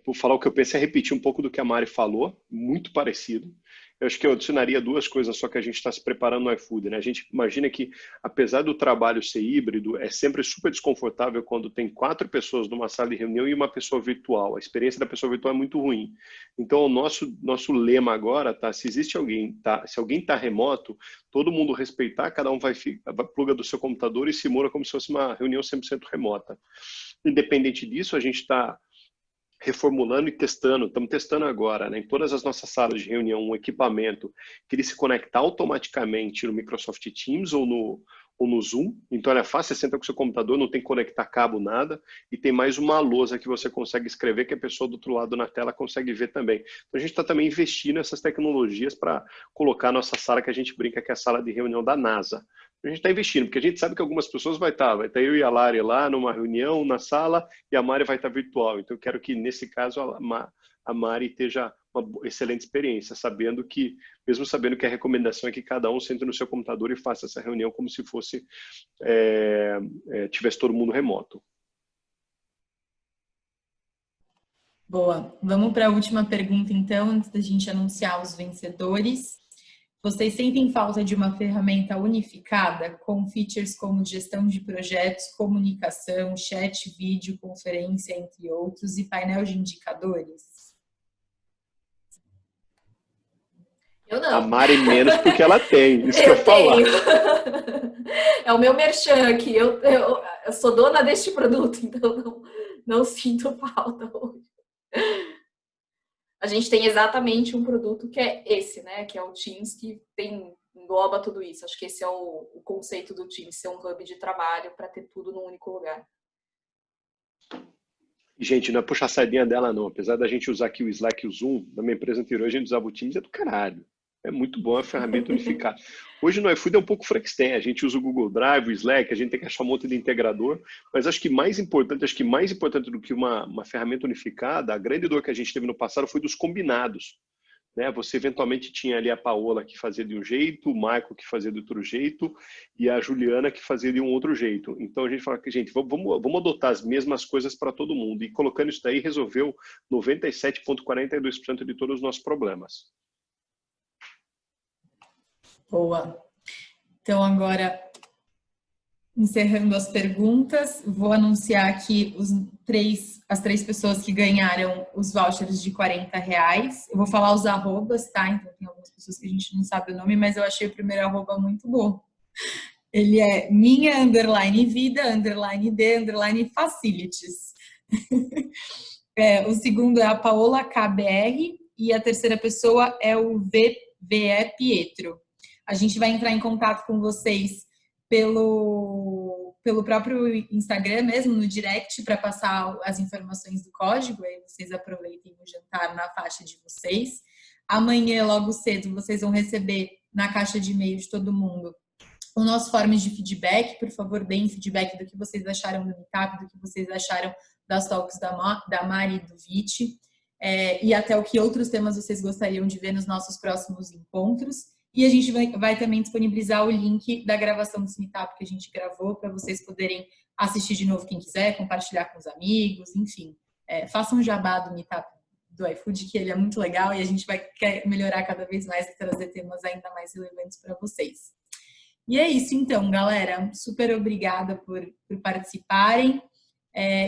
por falar o que eu penso é repetir um pouco do que a Mari falou, muito parecido. Eu acho que eu adicionaria duas coisas só que a gente está se preparando no iFood, né? A gente imagina que, apesar do trabalho ser híbrido, é sempre super desconfortável quando tem 4 pessoas numa sala de reunião e uma pessoa virtual. A experiência da pessoa virtual é muito ruim. Então, o nosso lema agora tá: se existe alguém, se alguém está remoto, todo mundo respeitar, cada um vai pluga do seu computador e simula como se fosse uma reunião 100% remota. Independente disso, a gente está reformulando e testando, estamos testando agora, né, em todas as nossas salas de reunião, um equipamento que ele se conecta automaticamente no Microsoft Teams ou no Zoom. Então, é fácil, você senta com o seu computador, não tem que conectar cabo, nada, e tem mais uma lousa que você consegue escrever, que a pessoa do outro lado na tela consegue ver também. Então, a gente está também investindo nessas tecnologias para colocar a nossa sala, que a gente brinca que é a sala de reunião da NASA. A gente está investindo, porque a gente sabe que algumas pessoas vai estar eu e a Lari lá numa reunião, na sala, e a Mari vai estar virtual. Então, eu quero que, nesse caso, a Mari esteja uma excelente experiência, mesmo sabendo que a recomendação é que cada um sente no seu computador e faça essa reunião como se fosse tivesse todo mundo remoto. Boa. Vamos para a última pergunta, então, antes da gente anunciar os vencedores. Vocês sentem falta de uma ferramenta unificada com features como gestão de projetos, comunicação, chat, vídeo, conferência, entre outros, e painel de indicadores? Eu não. A Mari menos porque ela tem, isso que eu falar. É o meu merchan aqui. Eu sou dona deste produto, então não sinto falta hoje. A gente tem exatamente um produto que é esse, né? Que é o Teams, que engloba tudo isso. Acho que esse é o conceito do Teams, ser um hub de trabalho para ter tudo num único lugar. Gente, não é puxar a sardinha dela, não. Apesar da gente usar aqui o Slack e o Zoom, na minha empresa anterior a gente usava o Teams, é do caralho. É muito bom a ferramenta unificada. Hoje no iFood é um pouco Frankenstein. A gente usa o Google Drive, o Slack, a gente tem que achar um monte de integrador. Mas acho que mais importante do que uma ferramenta unificada, a grande dor que a gente teve no passado foi dos combinados. Né? Você eventualmente tinha ali a Paola que fazia de um jeito, o Michael que fazia de outro jeito e a Juliana que fazia de um outro jeito. Então a gente fala que, gente, vamos adotar as mesmas coisas para todo mundo. E colocando isso daí, resolveu 97,42% de todos os nossos problemas. Boa. Então, agora, encerrando as perguntas, vou anunciar aqui as 3 pessoas que ganharam os vouchers de R$40. Eu vou falar os arrobas, tá? Então, tem algumas pessoas que a gente não sabe o nome, mas eu achei o primeiro arroba muito bom. Ele é minha_vida_d_facilities. O segundo é a Paola KBR e a terceira pessoa é o VVE Pietro. A gente vai entrar em contato com vocês pelo próprio Instagram mesmo, no direct, para passar as informações do código, aí vocês aproveitem o jantar na faixa de vocês. Amanhã, logo cedo, vocês vão receber na caixa de e-mail de todo mundo o nosso form de feedback. Por favor, deem feedback do que vocês acharam do Meetup, do que vocês acharam das talks da Mari e do Viti, e até o que outros temas vocês gostariam de ver nos nossos próximos encontros. E a gente vai também disponibilizar o link da gravação desse Meetup que a gente gravou para vocês poderem assistir de novo quem quiser, compartilhar com os amigos, enfim. Façam um jabá do Meetup do iFood, que ele é muito legal e a gente vai melhorar cada vez mais e trazer temas ainda mais relevantes para vocês. E é isso então, galera. Super obrigada por participarem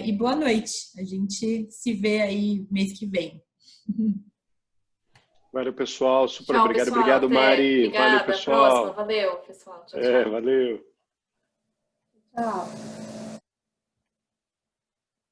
e boa noite. A gente se vê aí mês que vem. Valeu, pessoal. Super Tchau, obrigado. pessoal. Obrigado, Mari. Obrigada. Valeu, pessoal. Próxima. Valeu, pessoal. Tchau, tchau. Valeu. Tchau.